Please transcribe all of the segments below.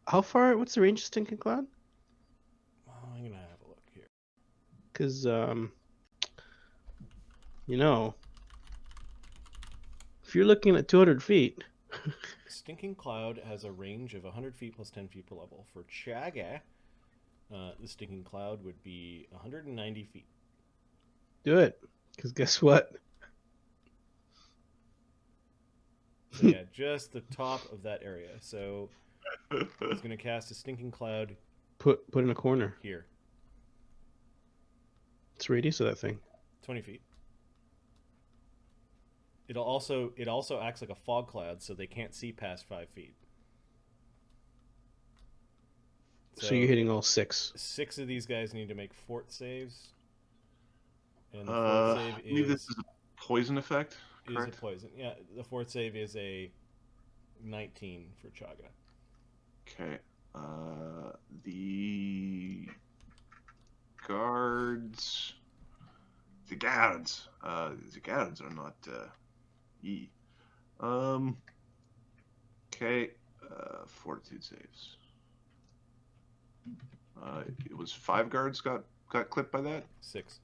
How far? What's the range of Stinking Cloud? I'm gonna have a look here. Because you know, if you're looking at 200 feet, Stinking Cloud has a range of 100 feet plus 10 feet per level. For Chagga, the Stinking Cloud would be 190 feet. do it. Because guess what? So yeah, just the top of that area. So he's gonna cast a Stinking Cloud Put in a corner. here, It's radius of that thing. 20 feet. It also acts like a fog cloud, so they can't see past 5 feet. So you're hitting all 6. 6 of these guys need to make fort saves, and the fort I save believe this is a poison effect. Correct? is a poison. Yeah, the fort save is a 19 for Chagga. Okay. The guards. The guards. The guards are not. E. Okay. Fortitude saves. It was 5 guards got clipped by that. 6.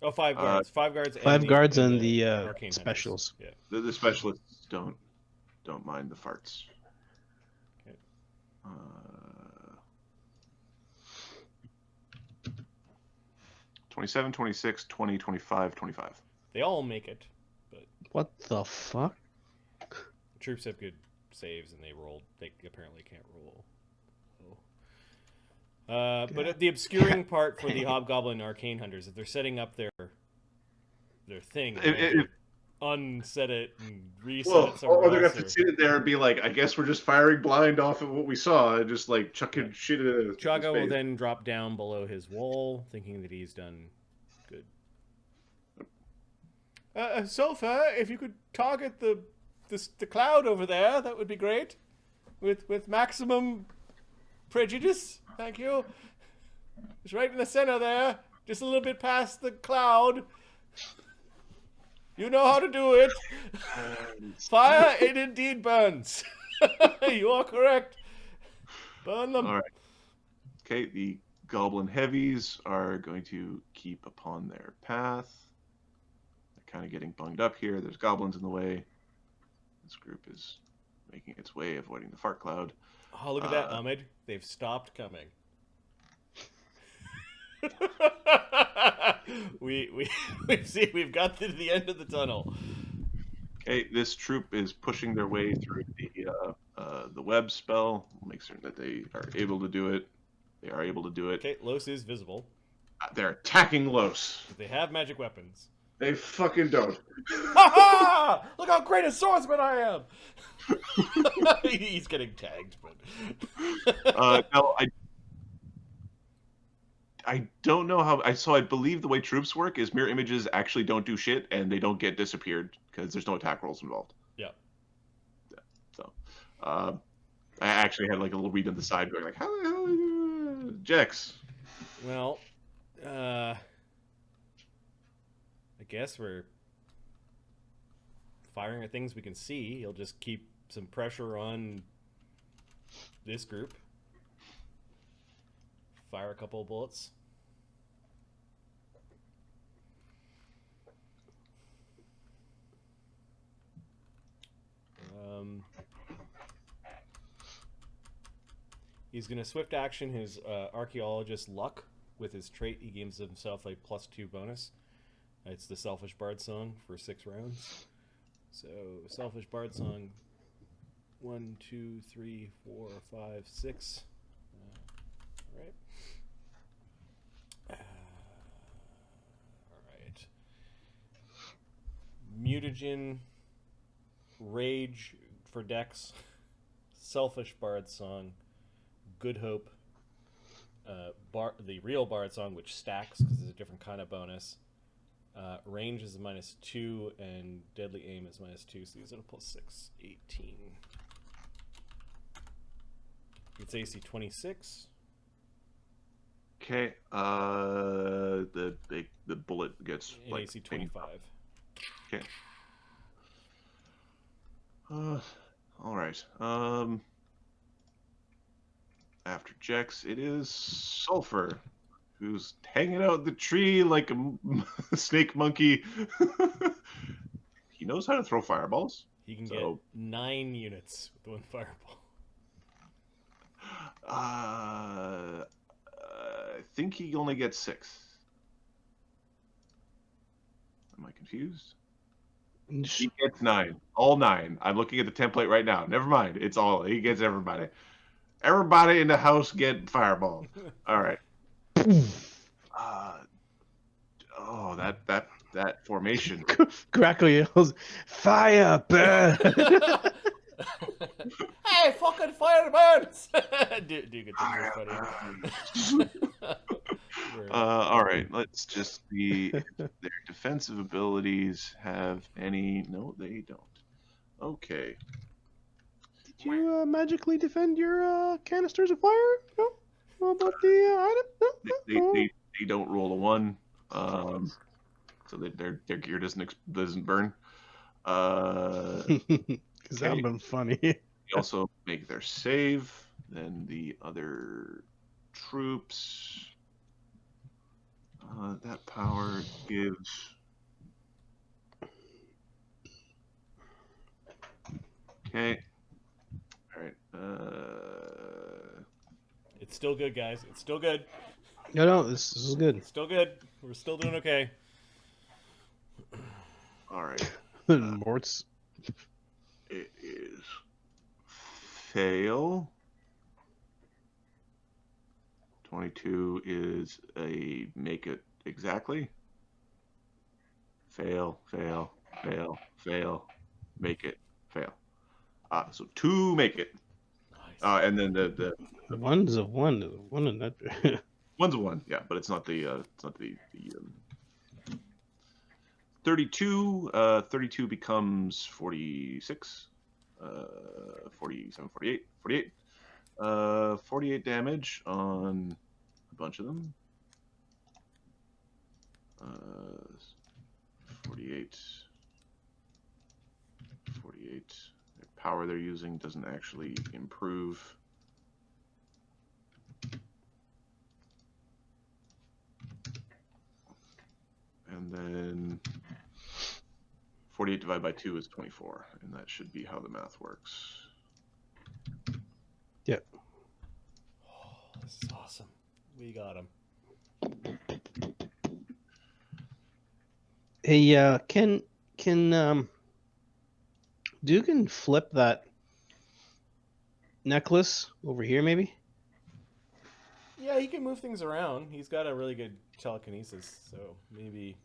Oh, 5 guards. 5 guards. 5 guards and the arcane specials. Hunters. The specialists don't mind the farts. Okay. 27, 26, 20, 25, 25. They all make it, but What the fuck? troops have good saves, and they rolled. They apparently can't roll. But the obscuring part for the hobgoblin arcane hunters, if they're setting up their thing, unset it and reset it somewhere or they're else. gonna have to sit there and be like, I guess we're just firing blind off of what we saw and just like chucking shit at his Chagga will face. then drop down below his wall, thinking that he's done good. Sulfur, if you could target the cloud over there, that would be great. With maximum prejudice. Thank you. It's right in the center there, just a little bit past the cloud. You know how to do it. Fire, it indeed burns. You are correct. Burn them. All right. Okay, the goblin heavies are going to keep upon their path. They're kind of getting bunged up here. There's goblins in the way. This group is making its way, avoiding the fart cloud. Oh, look at that, Ahmed. They've stopped coming. We've got to the end of the tunnel. Okay, this troop is pushing their way through the web spell. We'll make certain that they are able to do it. They are able to do it. Okay, Los is visible. They're attacking Los. But they have magic weapons. They fucking don't. Ha ha! Look how great a swordsman I am! He's getting tagged, but... No, I don't know how. I believe the way troops work is mirror images actually don't do shit and they don't get disappeared because there's no attack rolls involved. Yeah. So, I actually had like a little read on the side going like, how the hell are you, Jex? Well, I guess we're firing at things we can see. He'll just keep some pressure on this group. Fire a couple of bullets. He's going to swift action his archaeologist luck with his trait. He gives himself a +2 bonus. It's the Selfish Bard Song for 6 rounds. So, Selfish Bard Song 1, 2, 3, 4, 5, 6. All right. All right. Mutagen, Rage for Dex, Selfish Bard Song, Good Hope, the real Bard Song, which stacks because it's a different kind of bonus. Range is -2, and Deadly Aim is -2, so these are +6, 18. It's AC 26. Okay. The bullet gets And like AC 25. Okay. All right. after Jex, it is Sulfur, who's hanging out the tree like a snake monkey. He knows how to throw fireballs. He can get So 9 units with one fireball. I think he only gets 6. Am I confused? He gets 9. All 9. I'm looking at the template right now. Never mind. It's all. He gets everybody. Everybody in the house get fireball. All right. Oh, that formation. Crackle yells, "Fire, burn!" Hey, fucking firebirds! do good things are funny. All right, let's just see if their defensive abilities have any. No, they don't. Okay. Did you magically defend your canisters of fire? No? How about the item? No? They don't roll a 1, so that their gear doesn't burn. Because that would have been funny. They also make their save. Then the other troops. That power gives. Okay. All right. It's still good, guys. It's still good. No, this is good. It's still good. We're still doing okay. All right. Morts. It is fail. 22 is a make it exactly. Fail, fail, fail, fail, make it, fail. So 2 make it. Nice. And then the One's a one. One in that. 1's a 1, yeah, but it's not the 32. 32 becomes 46. 47, 48, 48. 48 damage on a bunch of them. 48. The power they're using doesn't actually improve. And then 48 divided by 2 is 24, and that should be how the math works. Yeah. Oh, this is awesome. We got him. Hey, can Dugan flip that necklace over here, maybe? Yeah, he can move things around. He's got a really good telekinesis, so maybe.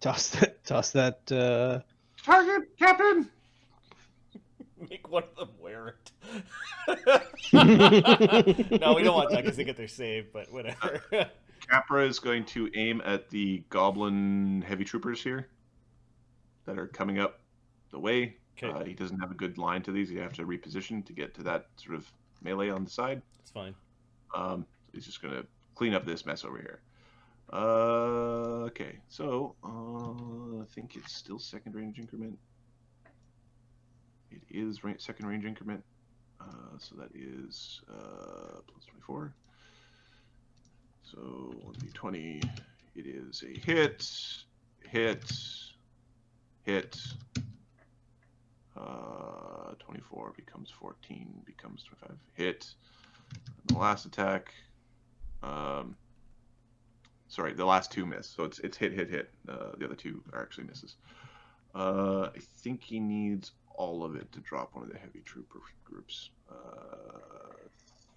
Toss that. Target, Captain! Make one of them wear it. No, we don't want that because they get their save, but whatever. Capra is going to aim at the goblin heavy troopers here that are coming up the way. Okay. He doesn't have a good line to these. You have to reposition to get to that sort of melee on the side. It's fine. He's just going to clean up this mess over here. Okay, so I think it's still second range increment. It is second range increment. So that is plus 24. So 1d20. It is a hit. 24 becomes 14, becomes 25. Hit. And the last attack. Sorry, the last 2 miss. So it's hit. The other 2 are actually misses. I think he needs all of it to drop one of the heavy trooper groups.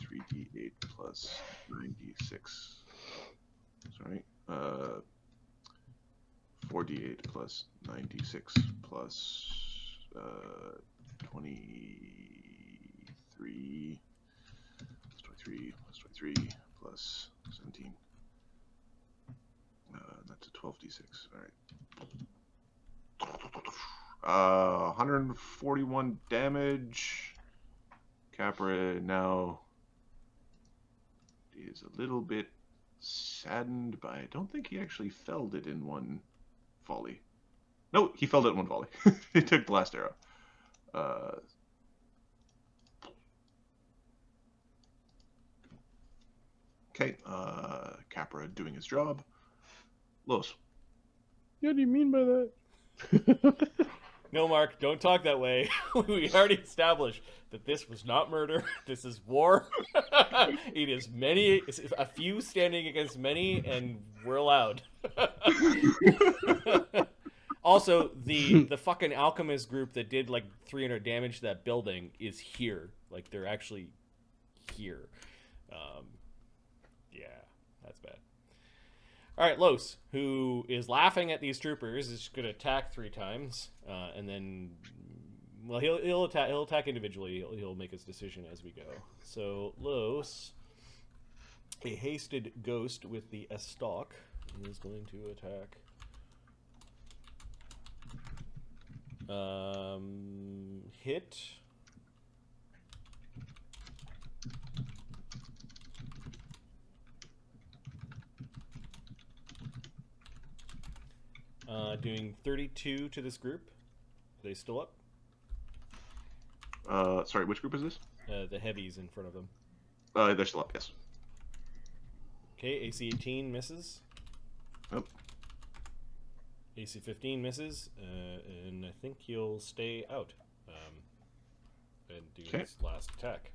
3d8 plus 96. Sorry. 4d8 plus 96 plus 23 plus 23 plus 17. That's a 12d6. All right. 141 damage. Capra now is a little bit saddened by. I don't think he actually felled it in one volley. No, he felled it in one volley. He took the last arrow. Okay, Capra doing his job. Los. What do you mean by that? No, Mark, don't talk that way. We already established that this was not murder. This is war. It is a few standing against many, and we're allowed. Also, the fucking alchemist group that did like 300 damage to that building is here. Like, they're actually here. Yeah, that's bad. All right, Los, who is laughing at these troopers, is going to attack 3 times, and then, well, he'll attack individually. He'll make his decision as we go. So Los, a hasted ghost with the S-stock, is going to attack. Hit. Doing 32 to this group. Are they still up? Sorry, which group is this? The heavies in front of them. They're still up, yes. Okay, AC 18 misses. Yep. AC 15 misses, and I think he'll stay out and do his last attack.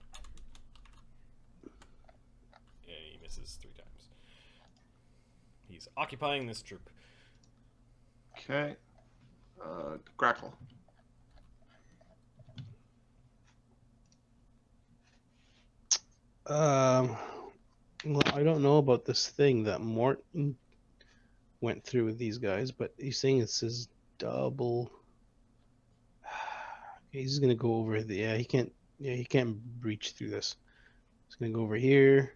And he misses 3 times. He's occupying this troop. Okay. Grackle. Well, I don't know about this thing that Morton went through with these guys, but he's saying it's his double. He's gonna go over the. Yeah, he can't. Yeah, he can't breach through this. He's gonna go over here.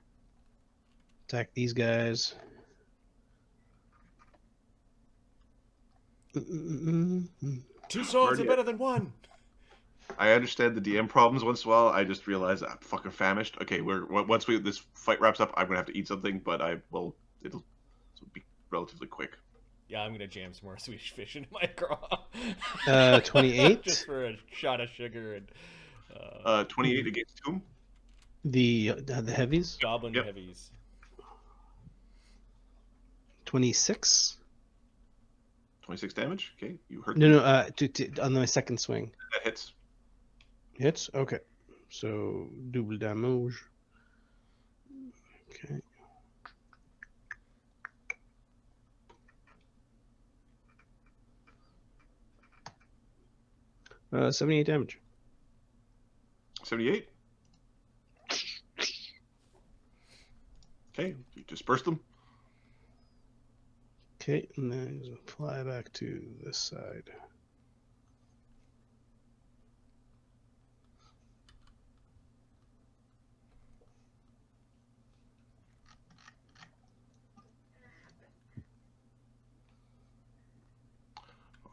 Attack these guys. Two swords are better than one. I understand the DM problems once in a while. I just realized I'm fucking famished. Okay, once this fight wraps up, I'm gonna have to eat something, but it'll be relatively quick. Yeah, I'm gonna jam some more Swedish fish into my craw. 28 just for a shot of sugar and. 28 against whom? The heavies. Goblin heavies. 26. 26 damage. Okay, you hurt. No, on my second swing. That hits. Hits? Okay. So, double damage. Okay. Uh, 78 damage. 78. Okay, you disperse them. Okay, and then he's gonna fly back to this side.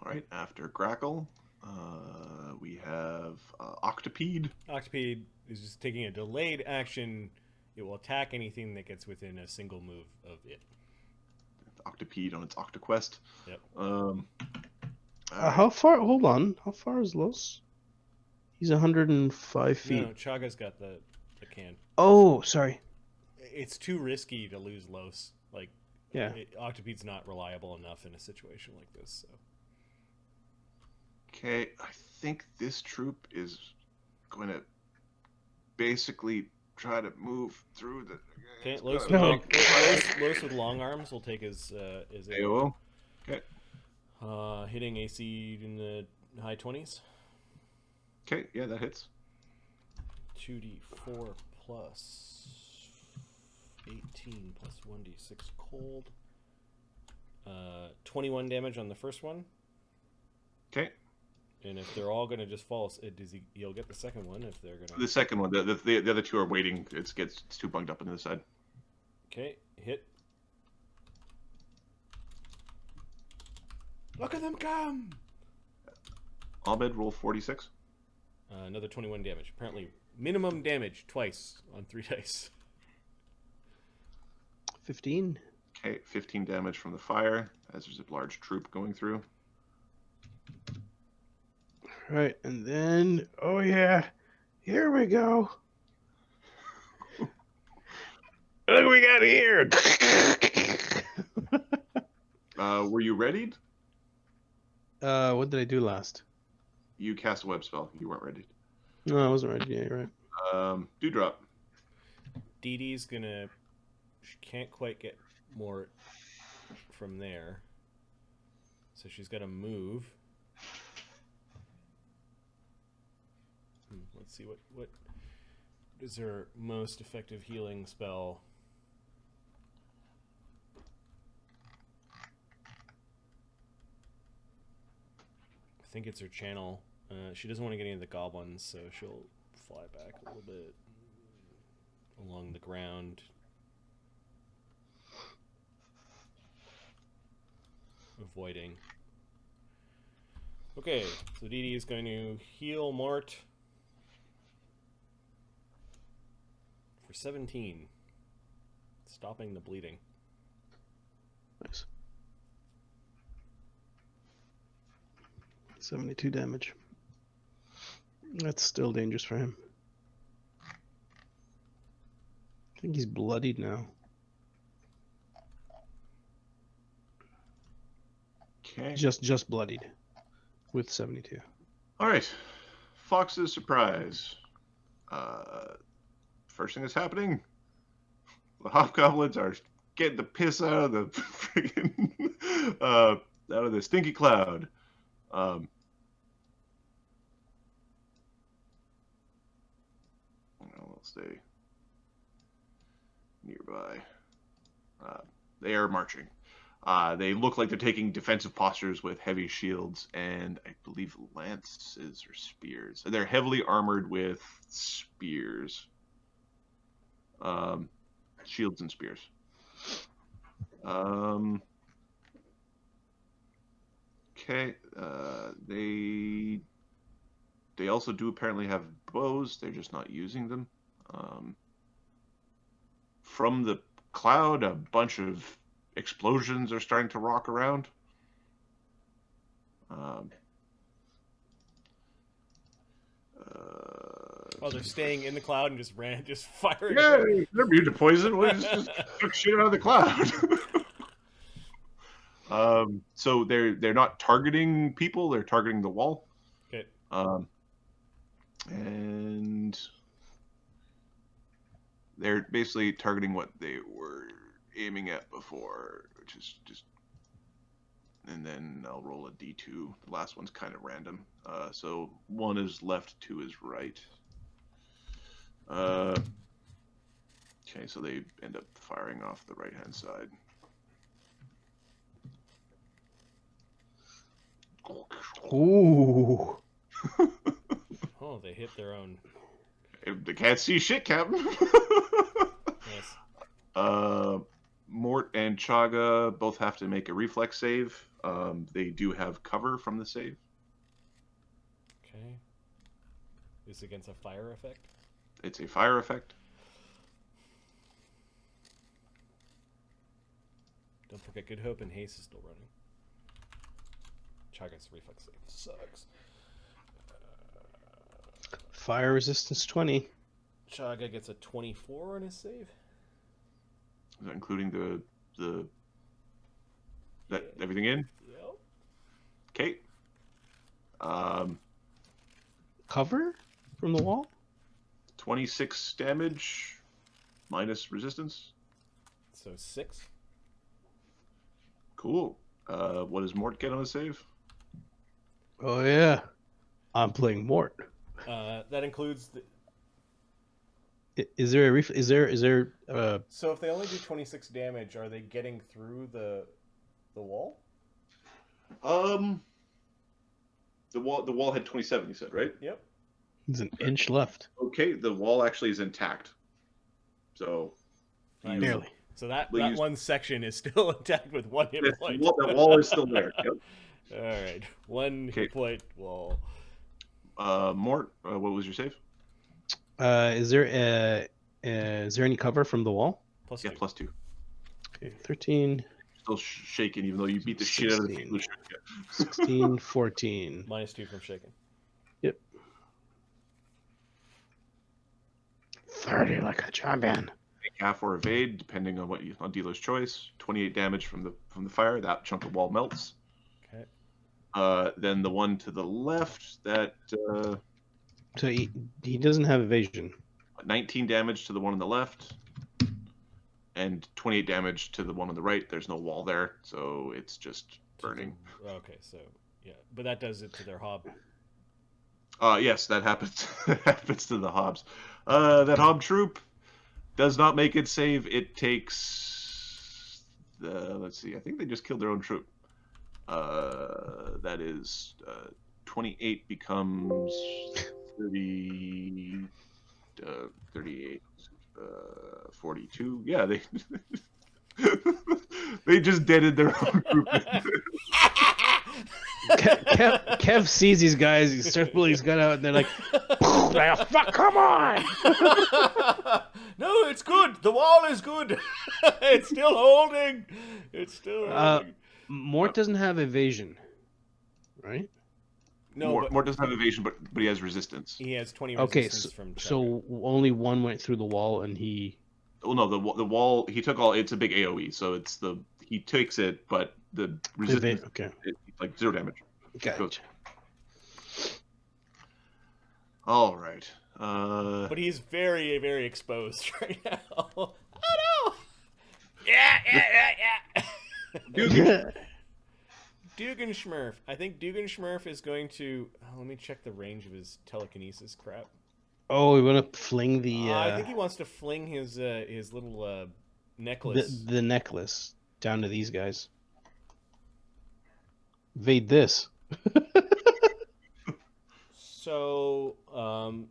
All right, after Grackle, we have Octopede. Octopede is just taking a delayed action. It will attack anything that gets within a single move of it. Octopede on its Octoquest. Yep. How far? Hold on. How far is Los? He's 105 feet. No, Chagga's got the can. Oh, sorry. It's too risky to lose Los. Like, yeah, Octopede's not reliable enough in a situation like this. So. Okay, I think this troop is going to basically try to move through the. Okay, Los with long arms will take his AOO. Okay. Hitting AC in the high 20s. Okay, yeah, that hits. 2d4 plus 18 plus 1d6 cold. 21 damage on the first one. Okay. And if they're all going to just fall, he'll get the second one if they're going to. The second one, the other two are waiting. It's too bunged up on the side. Okay, hit. Look at them come! Ahmed, roll 46. Another 21 damage. Apparently, minimum damage twice on 3 dice. 15. Okay, 15 damage from the fire, as there's a large troop going through. Right, and then, oh yeah, here we go. Look, we got here. Were you readied? What did I do last? You cast a web spell. You weren't ready. No, I wasn't ready. Yeah, you're right. Dewdrop. Dee Dee's gonna. She can't quite get more from there, so she's got to move. Let's see what is her most effective healing spell. I think it's her channel. She doesn't want to get any of the goblins, so she'll fly back a little bit along the ground. Avoiding. Okay, so Dee Dee is going to heal Mort for 17. Stopping the bleeding. Nice. 72 damage. That's still dangerous for him. I think he's bloodied now. Okay. Just bloodied with 72. All right. Fox's surprise. First thing that's happening, the hobgoblins are getting the piss out of the freaking out of the stinky cloud. I'll stay nearby. They are marching. They look like they're taking defensive postures with heavy shields and I believe lances or spears. They're heavily armored with spears. Shields and spears. Okay. They also do apparently have bows. They're just not using them. From the cloud, a bunch of explosions are starting to rock around. Oh, they're staying in the cloud and just firing. Yeah, they're immune to poison. We just took shit out of the cloud. So they're not targeting people. They're targeting the wall. Okay. And they're basically targeting what they were aiming at before, which is just. And then I'll roll a d2. The last one's kind of random. So 1 is left, 2 is right. Okay, so they end up firing off the right-hand side. Ooh. Oh, they hit their own. They can't see shit, Captain. Yes. Mort and Chagga both have to make a reflex save. They do have cover from the save. Okay. Is it against a fire effect? It's a fire effect. Don't forget, Good Hope and Haste is still running. Chagga's reflex save sucks. Fire resistance 20. Chagga gets a 24 on his save. Is that including everything in? Yep. Okay. Cover from the wall? 26 damage minus resistance. So 6. Cool. What does Mort get on a save? Oh yeah, I'm playing Mort. That includes the. Is there So if they only do 26 damage, are they getting through the wall? The wall had 27, you said, right? Yep. There's an inch left. Okay, the wall actually is intact. So Nice. Barely. So that use- one section is still intact with 1 hit point. that wall is still there. Yep. All right, 1 Okay. hit point wall. Mort, what was your save? Is there any cover from the wall? Plus Yeah, 2. +2. Okay, 13, Still shaking, even though you beat the shit out of the 16. people who shoot you. 16, 14. Minus 2 from shaking. 30 like a champion. half or evade, depending on on dealer's choice. 28 damage from the fire. That chunk of wall melts. Okay. Then the one to the left, that So he doesn't have evasion. 19 damage to the one on the left, and 28 damage to the one on the right. There's no wall there, so it's just burning. Okay, so yeah, but that does it to their hob. Yes, that happens. That happens to the hobs. That hob troop does not make it save. It takes. Let's see. I think they just killed their own troop. That is 28 becomes 30, 38, 42. Yeah, they they just deaded their own group. Kev sees these guys. He starts pulling his gun out, and they're like, "Fuck, come on!" No, it's good. The wall is good. It's still holding. It's still holding. Mort doesn't have evasion, right? No, Mort doesn't have evasion, but he has resistance. he has 20 Okay, resistance from Chagga. so only one went through the wall, and he. Well, no, the wall. He took all. It's a big AOE, so he takes it, but the resistance. Okay. Like 0 damage. Gotcha. All right. But he's very, very exposed right now. Oh no! Yeah. Dugan I think Dugan is going to. Let me check the range of his telekinesis crap. Oh, we want to fling the. I think he wants to fling his little necklace. The necklace down to these guys. Evade this. So,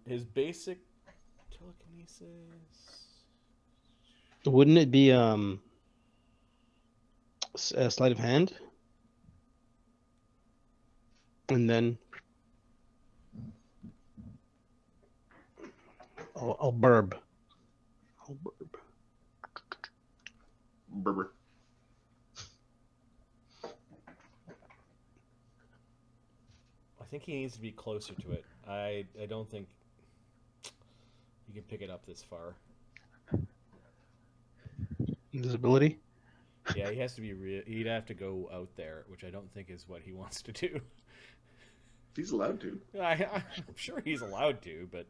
his basic telekinesis. Wouldn't it be a sleight of hand? And then I'll burb. Berber. I think he needs to be closer to it. I don't think you can pick it up this far. Invisibility? Yeah, he has to be he'd have to go out there, which I don't think is what he wants to do. He's allowed to. I'm sure he's allowed to, but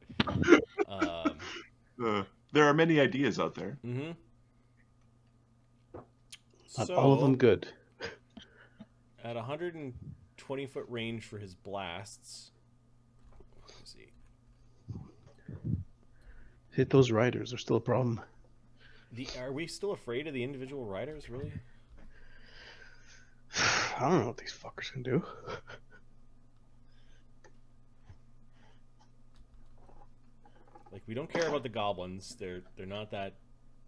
there are many ideas out there. Mm-hmm. Not all of them good. At 120-foot range for his blasts. Let's see. Hit those riders. They're still a problem. Are we still afraid of the individual riders, really? I don't know what these fuckers can do. Like, we don't care about the goblins. They're not that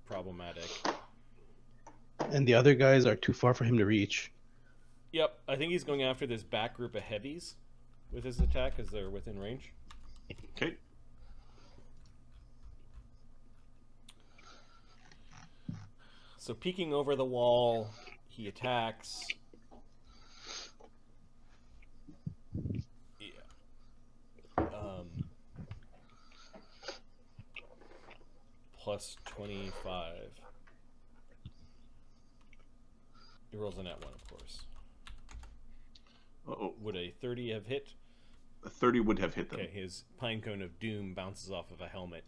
problematic. And the other guys are too far for him to reach. Yep, I think he's going after this back group of heavies with his attack because they're within range. Okay. So peeking over the wall, he attacks. Yeah. Plus 25. He rolls a net 1, of course. Uh-oh. Would a 30 have hit? A 30 would have hit them. Okay, his Pinecone of Doom bounces off of a helmet.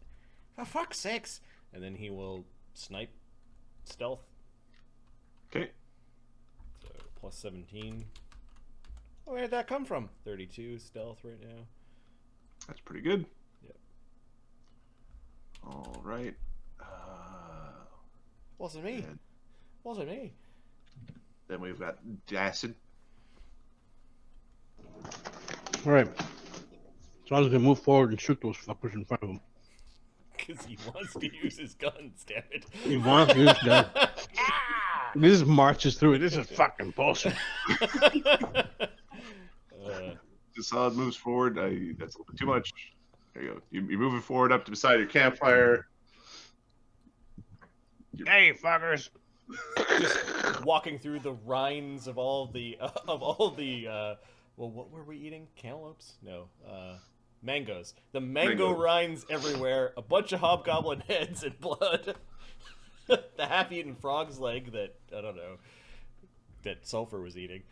For fuck's sakes! And then he will snipe stealth. Okay. So plus 17. Oh, where did that come from? 32 stealth right now. That's pretty good. Yep. All right. Wasn't me. And Wasn't me. then we've got Acid. Alright. So I was gonna move forward and shoot those fuckers in front of him. Because he wants to use his guns, damn it. He wants to use that. He just marches through it. This is fucking bullshit. Assad moves forward. That's a little bit too much. There you go. You're moving forward up to beside your campfire. Hey, fuckers. Just walking through the rinds of all the well, what were we eating? Cantaloupes? No. Mangoes. The mango Mangoes. rinds everywhere. A bunch of hobgoblin heads and blood. The half-eaten frog's leg that I don't know that Sulfur was eating.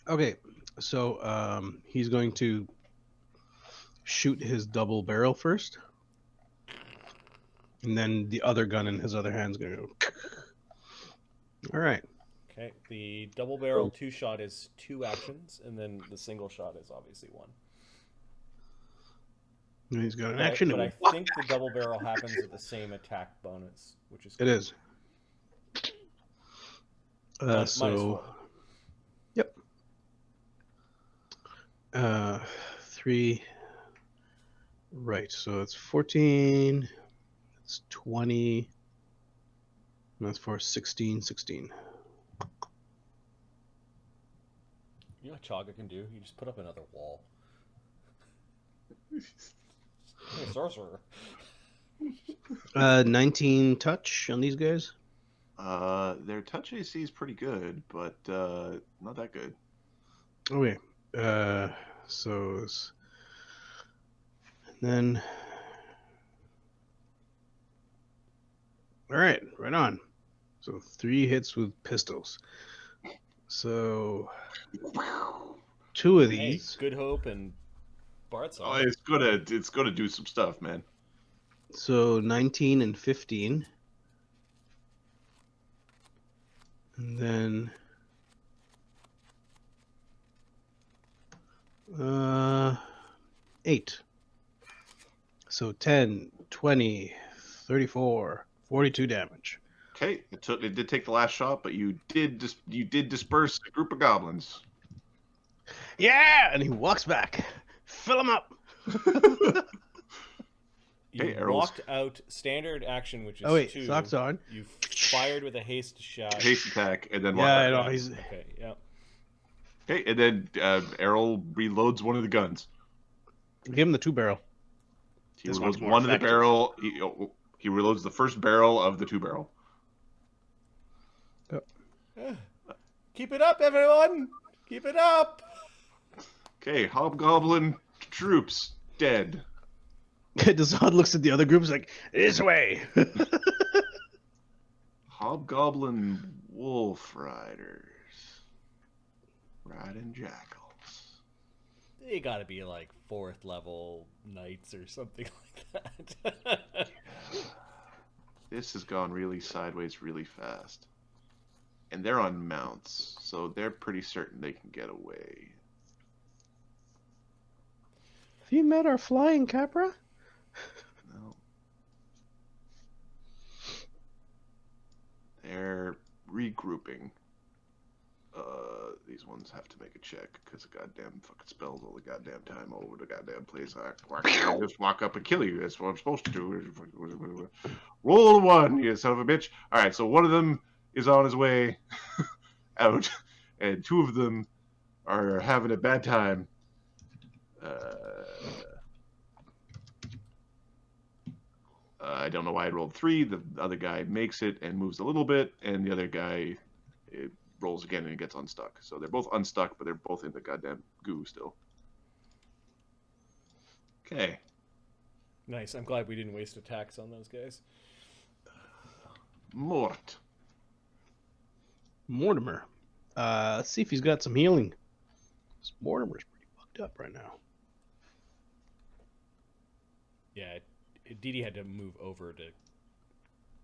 Okay, so he's going to shoot his double barrel first, and then the other gun in his other hand's gonna go. All right. Okay, the double barrel 2-shot is 2 actions, and then the single shot is obviously 1. And he's got an But action. I think the double barrel happens at the same attack bonus, which is It is. minus So 4. yep. 3. Right. So it's 14. It's 20. And that's for 16. 16. You know what Chagga can do? You just put up another wall. You're a sorcerer. 19 touch on these guys. Their touch AC is pretty good, but not that good. Okay. So then. All right. Right on. So 3 hits with pistols. So 2 of Hey, these. Good Hope and Bart's Oh, it's gonna do some stuff, man. So 19 and 15. And then 8. So 10, 20, 34, 42 damage. Okay, it did take the last shot, but you did disperse a group of goblins. Yeah, and he walks back. Fill him up. You Hey, arrows. walked out standard action, which is Oh wait, 2. socks on. You fired with a haste shot. Haste attack, and then Yeah, I walk know. back. He's Okay, yeah. Okay, and then Errol reloads one of the guns. give him the 2 barrel. He This one's reloads more one of the effective. barrel. He reloads the first barrel of the 2 barrel. Keep it up, everyone! Keep it up! Okay, hobgoblin troops dead. Dazad looks at the other groups like, this way. Hobgoblin wolf riders riding jackals. They gotta be like 4th level knights or something like that. This has gone really sideways really fast. And they're on mounts, so they're pretty certain they can get away. Have you met our flying Capra? No. They're regrouping. These ones have to make a check because the goddamn fucking spells all the goddamn time all over the goddamn place. I can't just walk up and kill you. That's what I'm supposed to do. Roll a 1, you son of a bitch. All right, so one of them is on his way out, and 2 of them are having a bad time. I don't know why I rolled 3. The other guy makes it and moves a little bit, and the other guy rolls again and gets unstuck. So they're both unstuck, but they're both in the goddamn goo still. Okay. Nice. I'm glad we didn't waste attacks on those guys. Mort. Mortimer. Let's see if he's got some healing. This Mortimer's pretty fucked up right now. Yeah, Didi had to move over to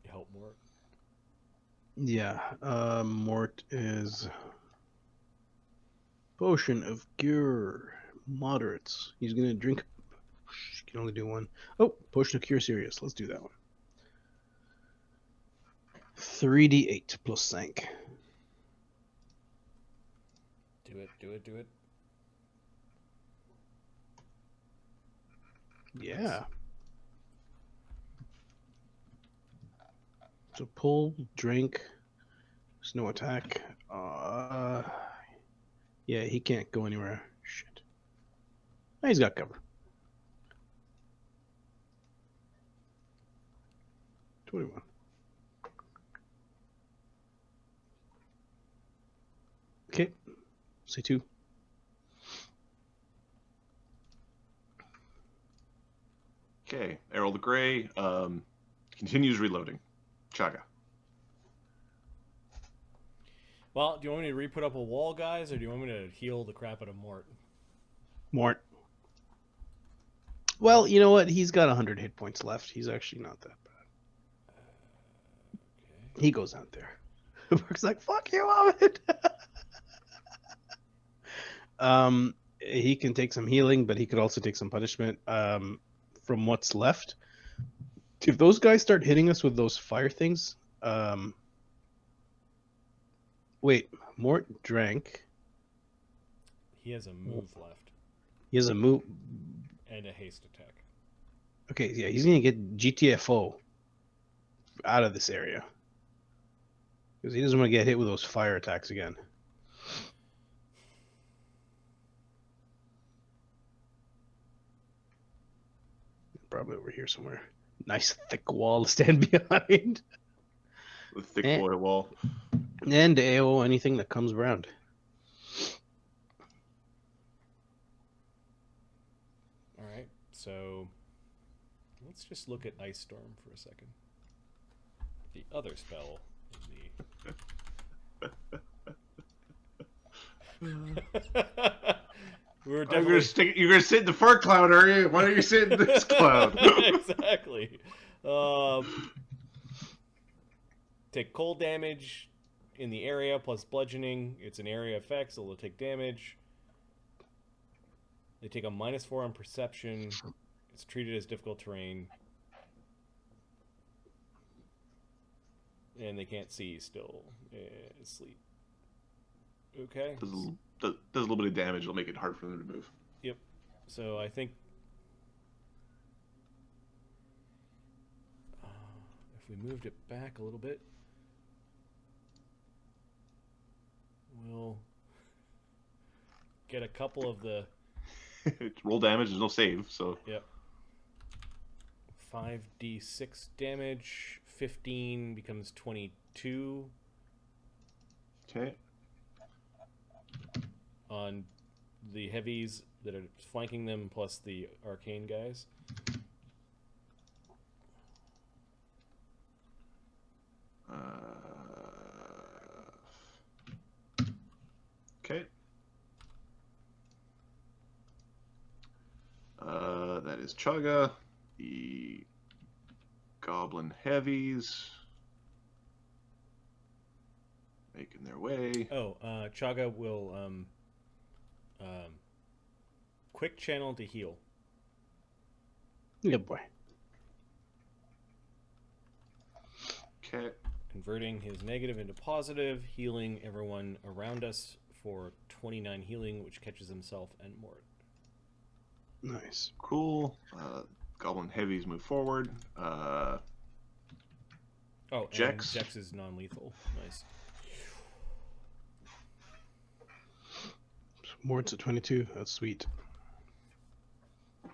help more. Yeah, Mort is potion of cure moderates. He's gonna drink. He can only do 1. Oh, potion of cure serious. Let's do that one. 3d8 plus sank. Do it. Yeah. So pull, drink. There's no attack. Yeah, he can't go anywhere. Shit. Oh, he's got cover. 21. Okay. Say 2. Okay, Errol the Grey continues reloading. Chagga. Well, do you want me to re-put up a wall, guys, or do you want me to heal the crap out of Mort? Mort. Well, you know what? He's got 100 hit points left. He's actually not that bad. Okay. He goes out there. Mark's like, fuck you, Ovid. He can take some healing, but he could also take some punishment from what's left. If those guys start hitting us with those fire things, wait, Mort drank. He has a move left He has a move. and a haste attack. Okay, yeah, he's gonna get GTFO out of this area because he doesn't want to get hit with those fire attacks again. Probably over here somewhere. Nice thick wall to stand behind. The thick boy wall. And AO anything that comes around. All right, so let's just look at Ice Storm for a second. The other spell in the... We're definitely... You're gonna sit in the fur cloud, are you? Why don't you sit in this cloud? Exactly. Take cold damage in the area plus bludgeoning. It's an area effect, so they'll take damage. They take a -4 on perception. It's treated as difficult terrain. And they can't see still. Sleep. Okay. Does a little bit of damage. It'll make it hard for them to move. Yep. So I think if we moved it back a little bit, we'll get a couple of the... Roll damage. There's no save, so... Yep. 5d6 damage. 15 becomes 22. Okay. On the heavies that are flanking them, plus the arcane guys. Okay. That is Chagga. The goblin heavies making their way. Oh, Chagga will quick channel to heal. Good boy. Okay. Converting his negative into positive, healing everyone around us for 29 healing, which catches himself and Mort. Nice. Cool. Goblin heavies move forward. Oh, Jex. and Jex is non-lethal. Nice. Mort's at 22. That's sweet. Let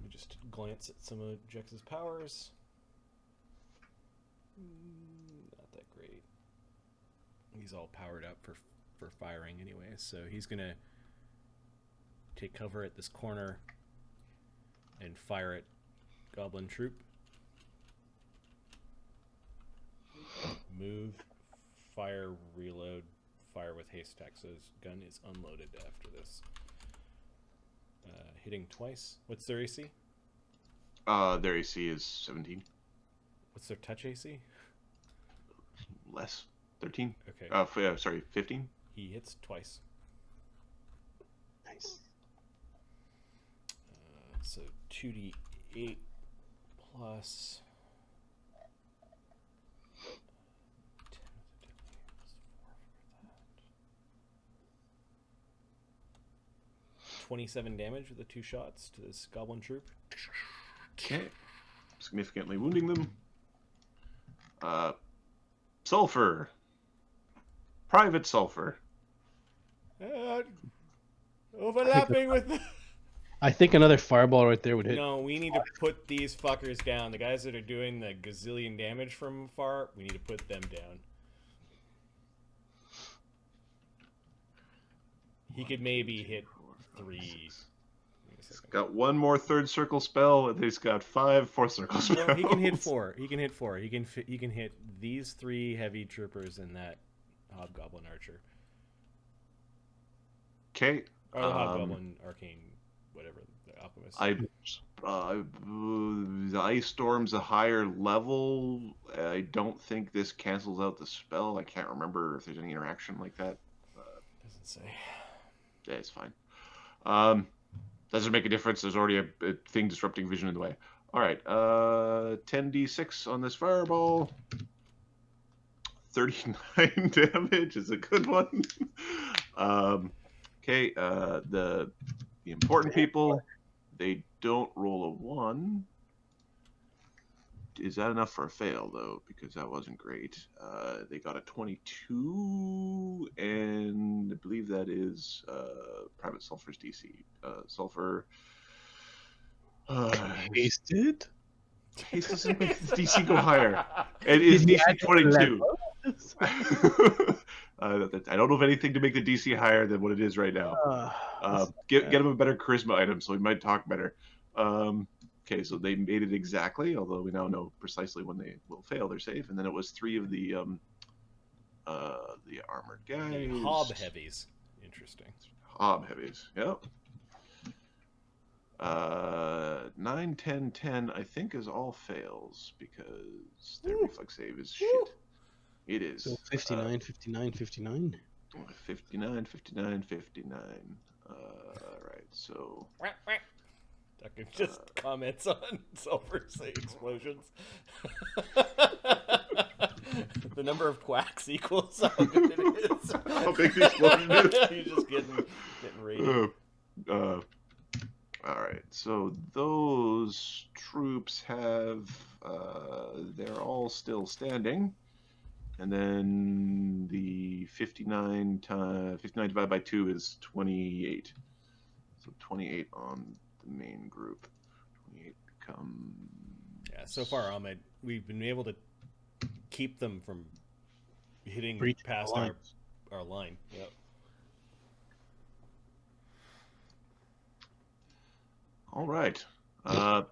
me just glance at some of Jex's powers. Not that great. He's all powered up for firing anyway, so he's gonna take cover at this corner and fire at Goblin Troop. Move, fire, reload, fire with haste attack. So his gun is unloaded after this. Hitting twice. What's their AC? Their AC is 17. What's their touch AC? Less. 13. Okay. Sorry, 15. He hits twice. Nice. So 2d8 plus 27 damage with the 2 shots to this Goblin Troop. Okay. Significantly wounding them. Sulfur. Private Sulfur. Overlapping with the... I think another fireball right there would hit. No, we need to put these fuckers down. The guys that are doing the gazillion damage from far, we need to put them down. He could maybe hit 3. a He's second. got one more third circle spell, and he's got 5 fourth circle spells. No, he can hit 4. He can hit 4. He can hit these 3 heavy troopers and that hobgoblin archer. Okay. Or the hobgoblin arcane, whatever, the alchemist. The ice storm's a higher level. I don't think this cancels out the spell. I can't remember if there's any interaction like that. Doesn't say. Yeah, it's fine. Doesn't make a difference. There's already a thing disrupting vision in the way. All right. 10d6 on this fireball. 39 damage is a good one. Okay. The important people, they don't roll a 1. Is that enough for a fail, though? Because that wasn't great. They got a 22, and I believe that is Private Sulfur's DC. Sulfur. Wasted. Haste doesn't make the DC go higher. It is DC 22. I don't know of anything to make the DC higher than what it is right now. Get him a better charisma item, so he might talk better. Okay, so they made it exactly, although we now know precisely when they will fail their save. And then it was 3 of the armored guys. Hob heavies. Interesting. Hob heavies, yep. 9, 10, 10, I think is all fails because their reflex save is shit. It is. So 59, 59, 59. 59, 59, 59. Right, so... Ducking just comments on sulfur's explosions. The number of quacks equals how good it is. How big the explosion is. You're just getting raided. Alright, so those troops have... they're all still standing. And then the 59 divided by 2 is 28. So 28 on the main group. 28 become... Yeah, so far, Ahmed, we've been able to keep them from hitting past our line. Yep. All right. I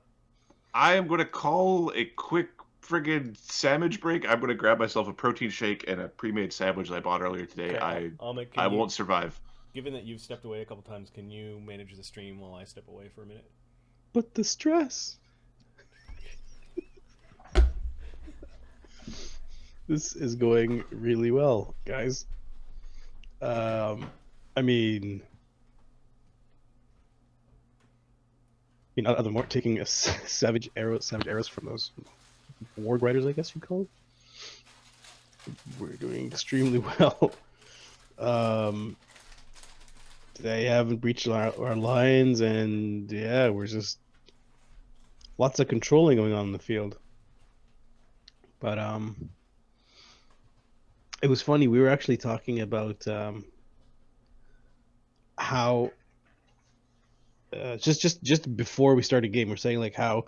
am going to call a quick friggin' sandwich break. I'm going to grab myself a protein shake and a pre-made sandwich that I bought earlier today. Okay, Ahmed, I won't survive. Given that you've stepped away a couple times, can you manage the stream while I step away for a minute? But the stress. This is going really well, guys. I mean, other than more taking a savage arrows from those ward riders, I guess you'd call it. We're doing extremely well. They haven't breached our lines, and yeah, we're just lots of controlling going on in the field. But it was funny. We were actually talking about how just before we started game, we're saying like how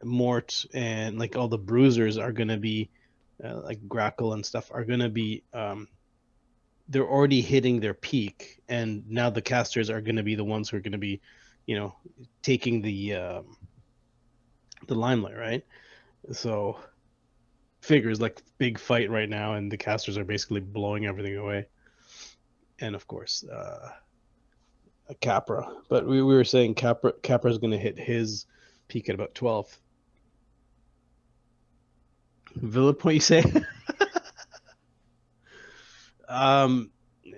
Mort and like all the bruisers are gonna be like Grackle and stuff are gonna be they're already hitting their peak, and now the casters are gonna be the ones who are gonna be, taking the limelight, right? So figures like big fight right now, and the casters are basically blowing everything away. And of course, a Capra. But we were saying Capra's going to hit his peak at about 12th. Villa point, you say?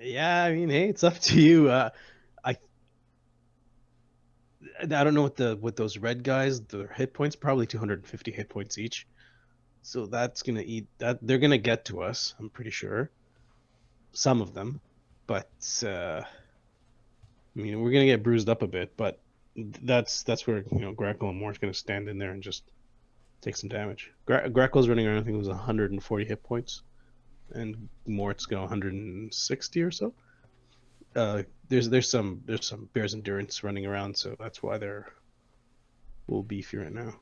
Yeah, I mean, hey, it's up to you. I don't know what those red guys, the hit points, probably 250 hit points each. So that's gonna eat that. They're gonna get to us, I'm pretty sure. Some of them, but I mean, we're gonna get bruised up a bit. But that's where Grackle and Mort's gonna stand in there and just take some damage. Grackle's running around, I think it was 140 hit points, and Mort's got 160 or so. There's some Bear's Endurance running around, so that's why they're a little beefy right now.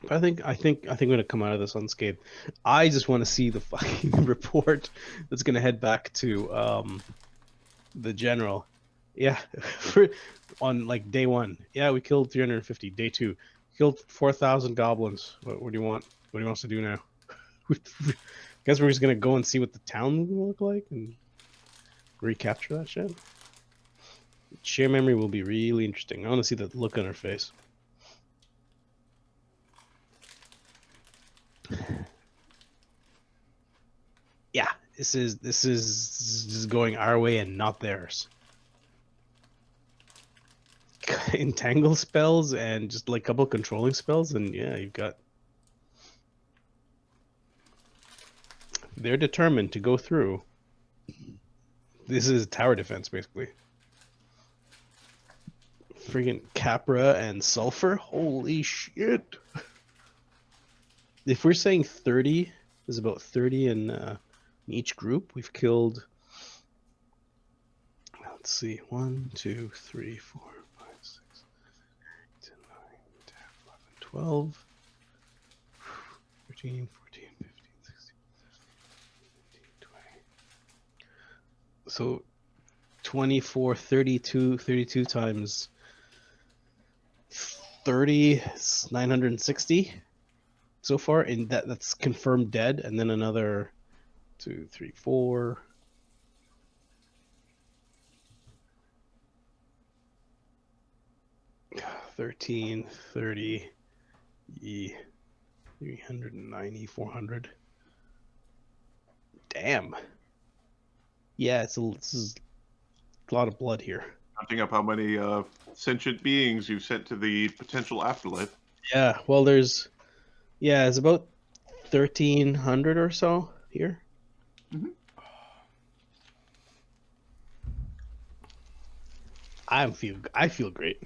I think we're gonna come out of this unscathed. I just want to see the fucking report that's gonna head back to the general, Yeah, on like day 1. Yeah, we killed 350. Day 2, killed 4,000 goblins. What do you want? What do you want us to do now? Guess we're just gonna go and see what the town will look like and recapture that shit. Share memory will be really interesting. I want to see the look on her face. Yeah, this is going our way and not theirs. Entangle spells and just like a couple controlling spells, and yeah, you've got. They're determined to go through. This is tower defense, basically. Friggin' Capra and Sulfur? Holy shit. If we're saying 30, there's about 30 in each group. We've killed, let's see, 1, 2, 3, 4, 5, 6, 8, 9, 10, 11, 12, 13, 14, 15, 16, 17, 20. So 24, 32 times 30 is 960 so far, and that's confirmed dead, and then another 2, 3, 4. $13, 30, 390, 400. Damn. Yeah, this is a lot of blood here. Counting up how many sentient beings you've sent to the potential afterlife. Yeah, well, it's about 1,300 or so here. Mm-hmm. I feel great.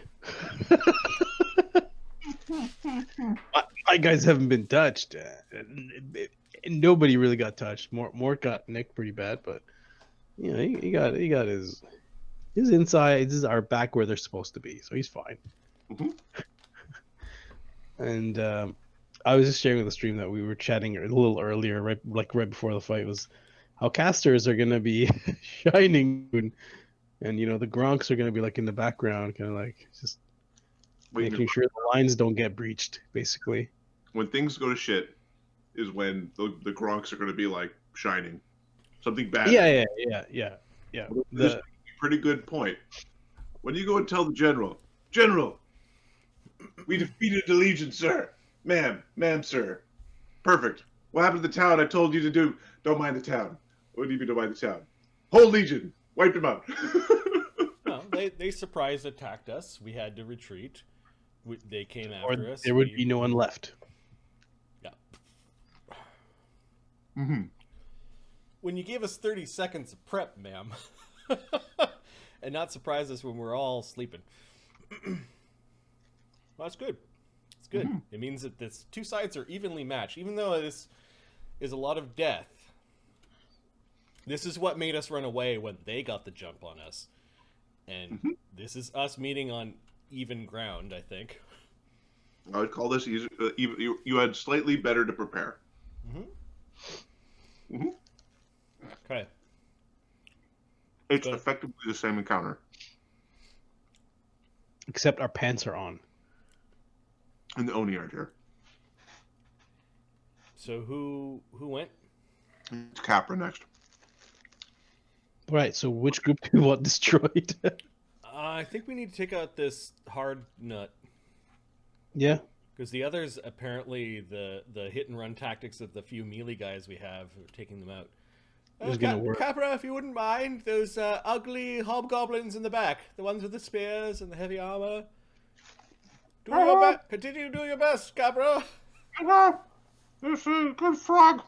my guys haven't been touched. And nobody really got touched. Mort got nicked pretty bad, but you know he got his insides are back where they're supposed to be, so he's fine. Mm-hmm. And I was just sharing with the stream that we were chatting a little earlier, right before the fight, was how casters are gonna be shining, and you know the Gronks are gonna be like in the background, kind of like just making sure the lines don't get breached, basically. When things go to shit, is when the Gronks are going to be like shining. Something bad. Yeah. This is a pretty good point. When you go and tell the General, we defeated the Legion, sir. Ma'am, sir. Perfect. What happened to the town I told you to do? Don't mind the town. What do you mean don't mind the town? Whole Legion. Wiped them out. No, they surprise attacked us. We had to retreat. They came after us. There would be no one left. Yeah. Mm-hmm. When you gave us 30 seconds of prep, ma'am, and not surprise us when we're all sleeping. Well, that's good. It's good. Mm-hmm. It means that this two sides are evenly matched, even though this is a lot of death. This is what made us run away when they got the jump on us. And this is us meeting on even ground, I think. I would call this easy. You had slightly better to prepare. Mm-hmm. Mm-hmm. Okay. It's effectively the same encounter. Except our pants are on. And the Oni aren't here. So who went? It's Capra next. Right, so which group do you want destroyed? I think we need to take out this hard nut. Yeah. Because the others, apparently, the hit and run tactics of the few melee guys we have are taking them out. Capra, if you wouldn't mind, those ugly hobgoblins in the back. The ones with the spears and the heavy armor. Continue to do your best, Capra. This is good frog.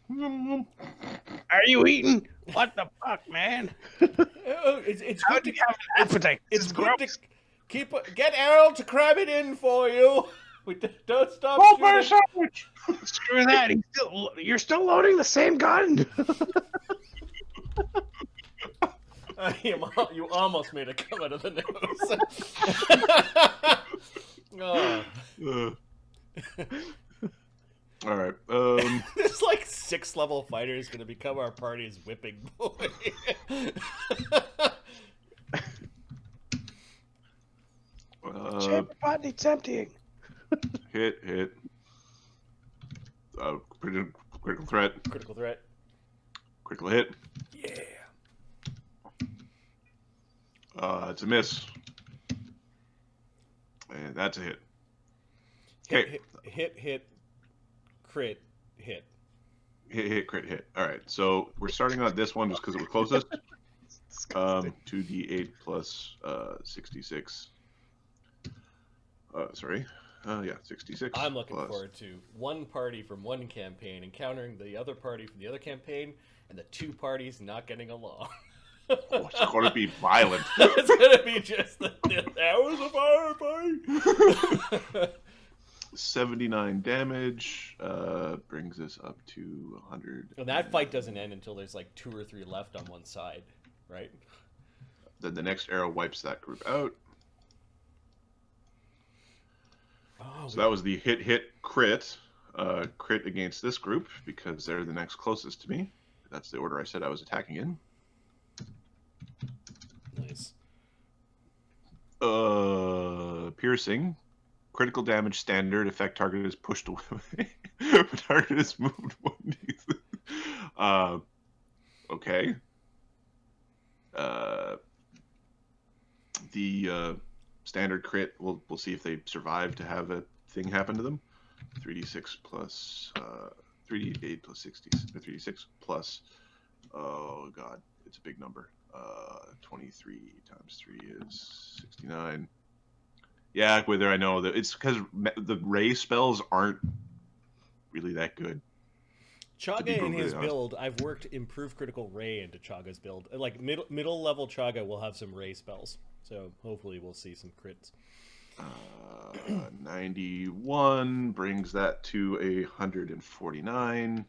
Are you eating? What the fuck, man? It's good to have an appetite. It's good to get Errol to cram it in for you. We don't stop sandwich. Screw that. You're still loading the same gun. You almost made it come out of the nose. All right. This like 6th level fighter is going to become our party's whipping boy. it's emptying. Hit. Critical threat. Critical threat. Critical hit. Yeah. It's a miss. And that's a hit. Okay. Hit. Crit. Hit. Hit, crit, hit. All right. So we're starting on this one just because it was closest. Disgusting. 2d8 plus 66. Sorry. Yeah, 66. I'm looking plus. forward to one party from one campaign encountering the other party from the other campaign, and the two parties not getting along. Oh, it's going to be violent. It's going to be just the hours of firefight. 79 damage brings us up to 100. And that fight doesn't end until there's like 2 or 3 left on one side, right? Then the next arrow wipes that group out. Oh, So that was the hit crit. Crit against this group because they're the next closest to me. That's the order I said I was attacking in. nice. Piercing. Critical damage standard. Effect target is pushed away. Target is moved 1d. Okay. The standard crit, we'll see if they survive to have a thing happen to them. 3d6 plus 3d8 plus 60, 3d6 plus, oh god, it's a big number. 23 times 3 is 69. Yeah, whether I know that it's because the ray spells aren't really that good. Chagga in his build, I've worked improve critical ray into Chagga's build. Like middle level Chagga will have some ray spells, so hopefully we'll see some crits. 91 brings that to 149.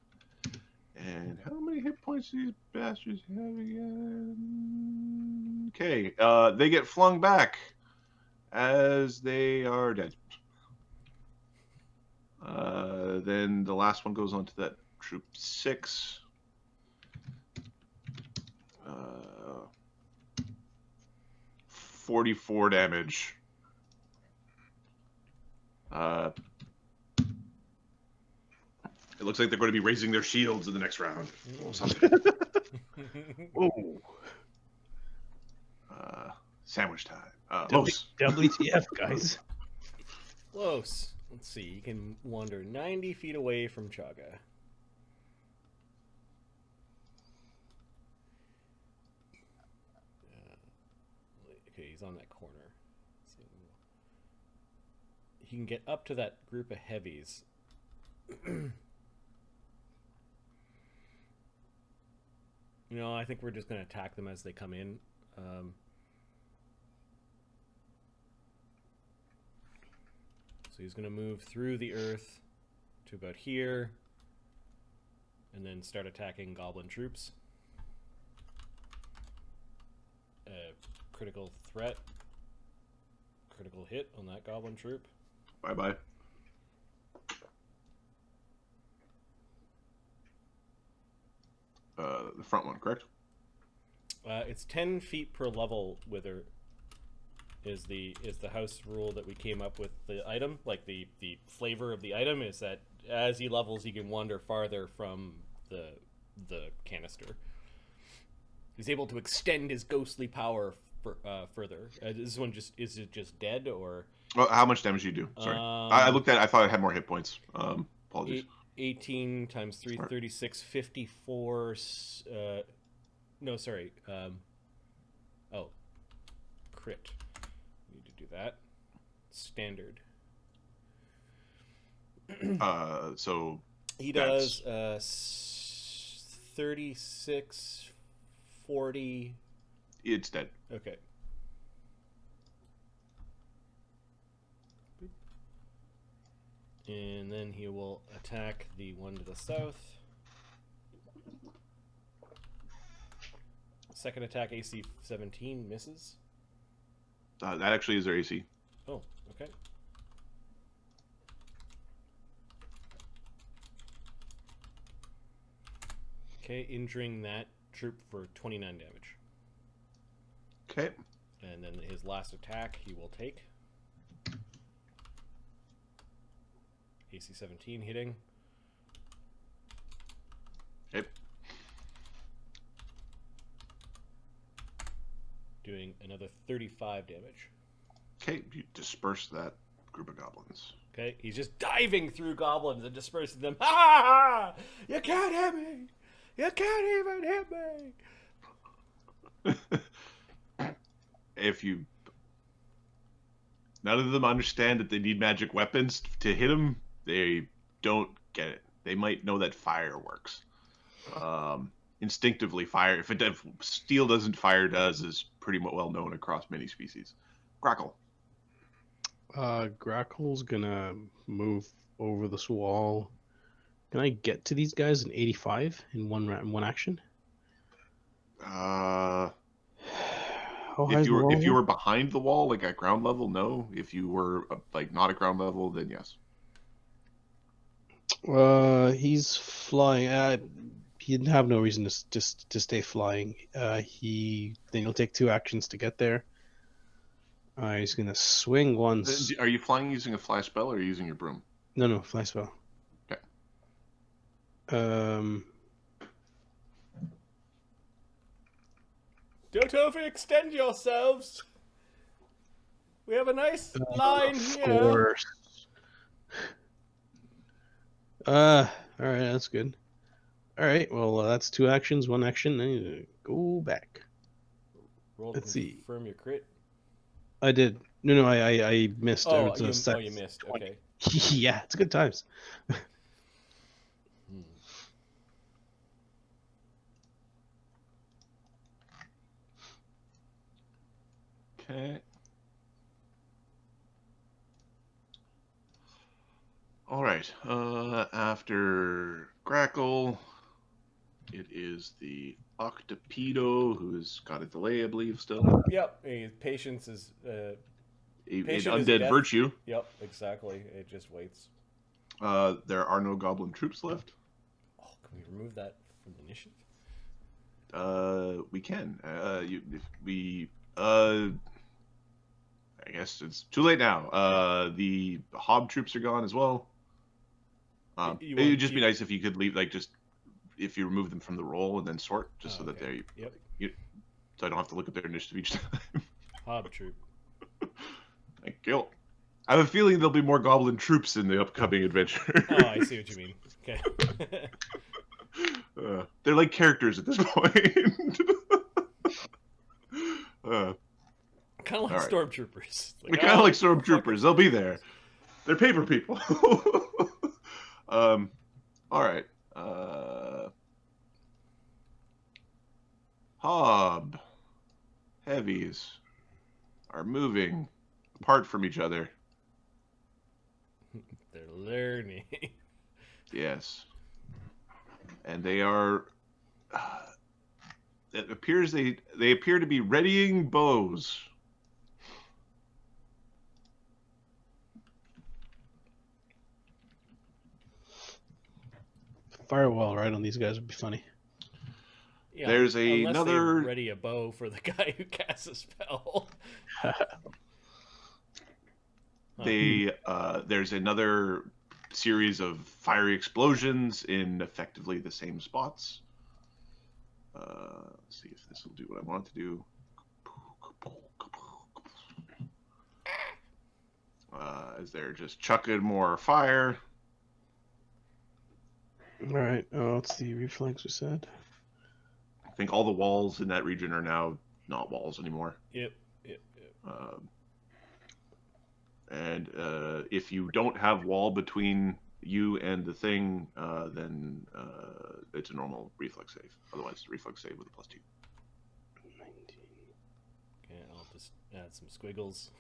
And how many hit points do these bastards have again? Okay, they get flung back as they are dead. Then the last one goes on to that troop 6. 44 damage. It looks like they're going to be raising their shields in the next round. Oh. Sandwich time. Los. WTF, guys. Close. Let's see. You can wander 90 feet away from Chagga. Okay, he's on that corner. Let's see. He can get up to that group of heavies. I think we're just going to attack them as they come in. So he's going to move through the earth to about here, and then start attacking goblin troops. Critical threat. Critical hit on that goblin troop. Bye-bye. The front one, correct? It's 10 feet per level. Wither is the house rule that we came up with. The item, like the flavor of the item, is that as he levels, he can wander farther from the canister. He's able to extend his ghostly power further. This one is it just dead or? Well, how much damage do you do? Sorry, I looked at it. I thought it had more hit points. Apologies. 18 times 3, 36, 54. No, sorry. Oh, crit. Need to do that. Standard. So he does 36, 40. It's dead. Okay. And then he will attack the one to the south. Second attack, AC 17, misses. That actually is their AC. Oh, okay. Okay, injuring that troop for 29 damage. Okay. And then his last attack he will take. AC 17 hitting. Yep. Doing another 35 damage. Okay, you disperse that group of goblins. Okay, he's just diving through goblins and dispersing them. Ha ha! You can't hit me! You can't even hit me! If you... None of them understand that they need magic weapons to hit them. They don't get it. They might know that fire works. Instinctively, fire... If steel doesn't, fire does is pretty well known across many species. Crackle. Grackle's gonna move over this wall. Can I get to these guys in 85 in one action? How high is the wall If you here? were behind the wall, like at ground level, no. If you were like not at ground level, then yes. He's flying. He didn't have no reason to just to stay flying. Then he'll take 2 actions to get there. He's gonna swing once. Are you flying using a fly spell or are you using your broom? No, fly spell. Okay. Dotofi, extend yourselves! We have a nice line here. Course. All right, that's good. All right, well, that's 2 actions, 1 action. I need to go back. Roll Let's to see. confirm your crit. I did. No, I missed. Oh, It's a you set. missed. 20. Okay. Yeah, it's good times. Okay. All right. After Grackle, it is the Octopedo who's got a delay, I believe, still. Yep. Patience is. An Patient is undead death. virtue. Yep. Exactly. It just waits. There are no goblin troops left. Oh, can we remove that from the initiative? We can. I guess it's too late now. The hob troops are gone as well. It would just be nice if you could leave, like, just if you remove them from the roll and then sort, just so that they're, Yep. so I don't have to look at their initiative each time. Hob troop. Thank you. I have a feeling there'll be more goblin troops in the upcoming adventure. Oh, I see what you mean. Okay. They're like characters at this point. Kind of like all right. stormtroopers. They're kind of like stormtroopers. They'll be there. They're paper people. All right. Hob heavies are moving apart from each other. They're learning. Yes. And they are... it appears they appear to be readying bows. Firewall right on these guys would be funny. Yeah, There's unless another... they ready a bow for the guy who casts a spell. There's another series of fiery explosions in effectively the same spots. Let's see if this will do what I want it to do. As they're just chucking more fire. All right. Oh, what's the reflex we said? I think all the walls in that region are now not walls anymore. Yep. And if you don't have wall between you and the thing, then it's a normal reflex save. Otherwise, it's a reflex save with a +2. 19. Okay, I'll just add some squiggles.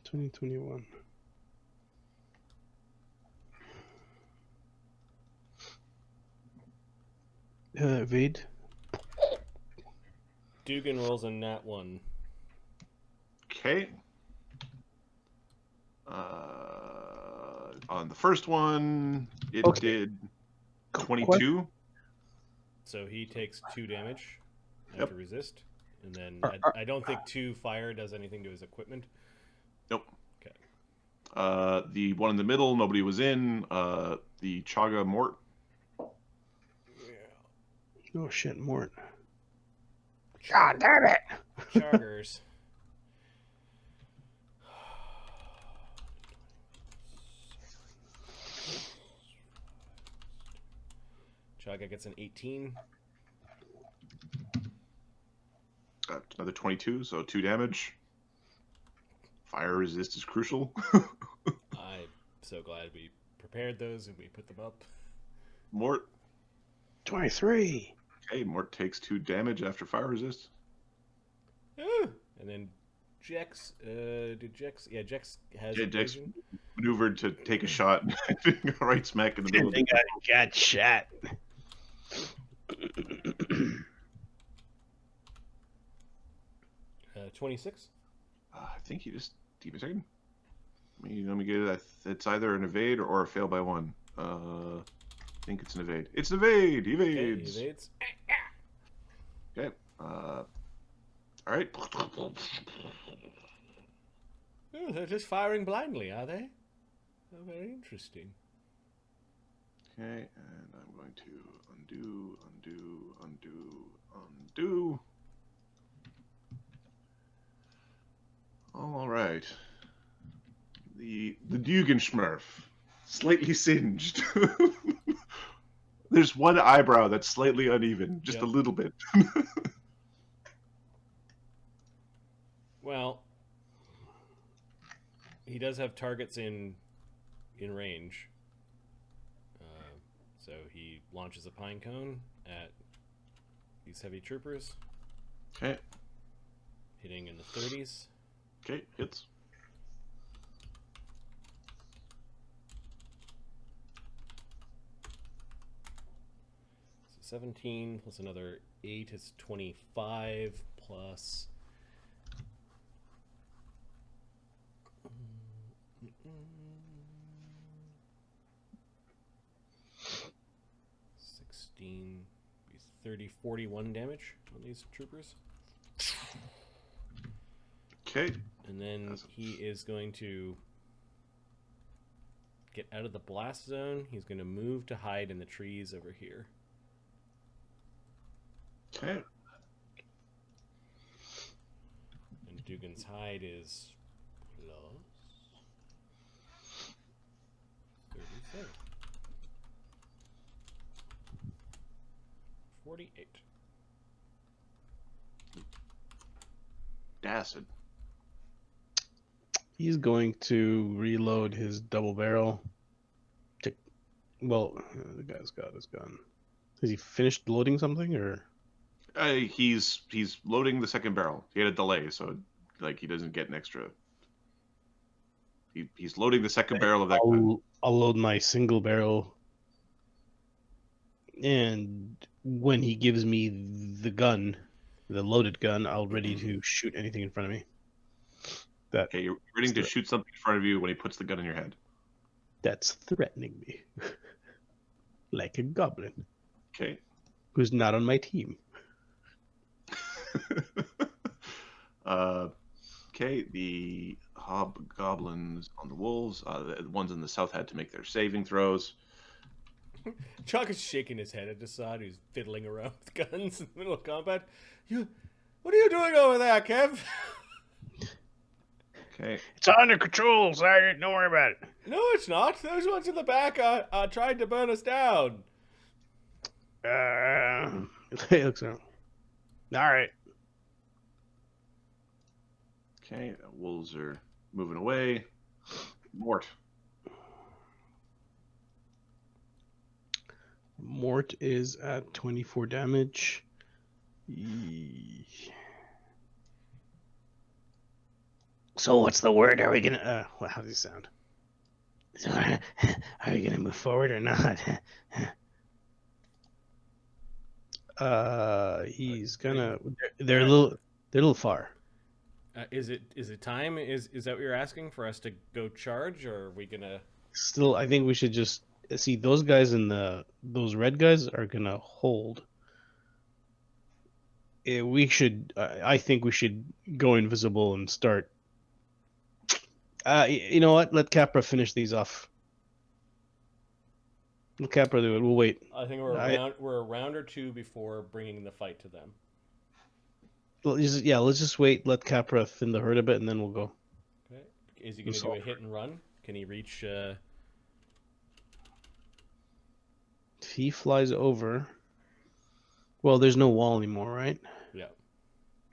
2021. Evade. Dugan rolls a nat 1. Okay. On the first one, it did 22. So he takes 2 damage Yep. after resist. And then I don't think 2 fire does anything to his equipment. Nope. Okay. The one in the middle, nobody was in. The Chagga Mort. Oh shit, Mort. God damn it! Chaggers. Chagga gets an 18. Another 22, so 2 damage. Fire resist is crucial. I'm so glad we prepared those and we put them up. Mort. 23. Okay, Mort takes 2 damage after fire resist. And then Jex, Jex has Yeah, Jex evasion. maneuvered to take a shot right smack in the middle. I think I got shot. 26. I think you just give me a second. Let me get it. It's either an evade or a fail by 1. I think it's an evade. It's an evade. Evades. Okay, evades. Okay. All right. Oh, they're just firing blindly, are they? Oh, very interesting. Okay, and I'm going to undo, undo, undo, undo. All right. The Dugenschmurf, slightly singed. There's one eyebrow that's slightly uneven, just a little bit. Well, he does have targets in range. So he launches a pine cone at these heavy troopers. Okay. Hitting in the 30s. Okay, hits. So 17 plus another 8 is 25 plus... 16, 30, 41 damage on these troopers. Okay. And then he is going to get out of the blast zone. He's going to move to hide in the trees over here. Okay. And Dugan's hide is plus 37. 48. Acid. He's going to reload his double barrel. Well, the guy's got his gun. Has he finished loading something, or? He's loading the second barrel. He had a delay, so like he doesn't get an extra. He's loading the second barrel of that gun. I'll load my single barrel, and when he gives me the gun, the loaded gun, I'll ready to shoot anything in front of me. Okay, you're ready to shoot something in front of you when he puts the gun in your head. That's threatening me. Like a goblin. Okay. Who's not on my team. Okay, the hobgoblins on the wolves, the ones in the south had to make their saving throws. Chuck is shaking his head at Assad, who's fiddling around with guns in the middle of combat. What are you doing over there, Kev? Okay. It's under control, Sergeant. Don't worry about it. No, it's not. Those ones in the back are trying to burn us down. It looks so. All right. Okay, wolves are moving away. Mort. Mort is at 24 damage. So what's the word? Are we gonna? Well, how does it sound? Are we gonna move forward or not? He's gonna. They're a little far. Is it time? Is that what you're asking for us to go charge, or are we gonna? Still, I think we should just see those guys those red guys are gonna hold. We should. I think we should go invisible and start. You know what? Let Capra finish these off. Let Capra do it. We'll wait. I think we're a round or two before bringing the fight to them. Let's just wait. Let Capra thin the herd a bit, and then we'll go. Okay. Is he going to do a hit and run? Can he reach? If he flies over, well, there's no wall anymore, right? Yeah.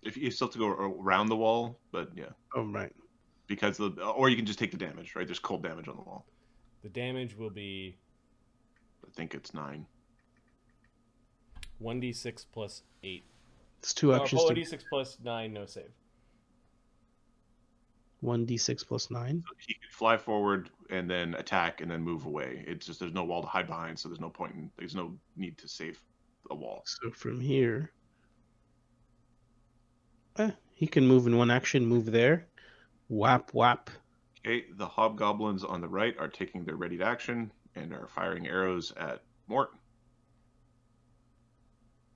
If you still have to go around the wall, but yeah. Oh, right. Because or you can just take the damage, right? There's cold damage on the wall. The damage will be. I think it's 9. 1d6 plus 8. It's 2 actions. 1d6 plus 9, no save. 1d6 plus 9. So he can fly forward and then attack and then move away. It's just there's no wall to hide behind, so there's no need to save a wall. So from here, he can move in 1 action. Move there. Whap whap. Okay, the hobgoblins on the right are taking their ready to action and are firing arrows at Mort.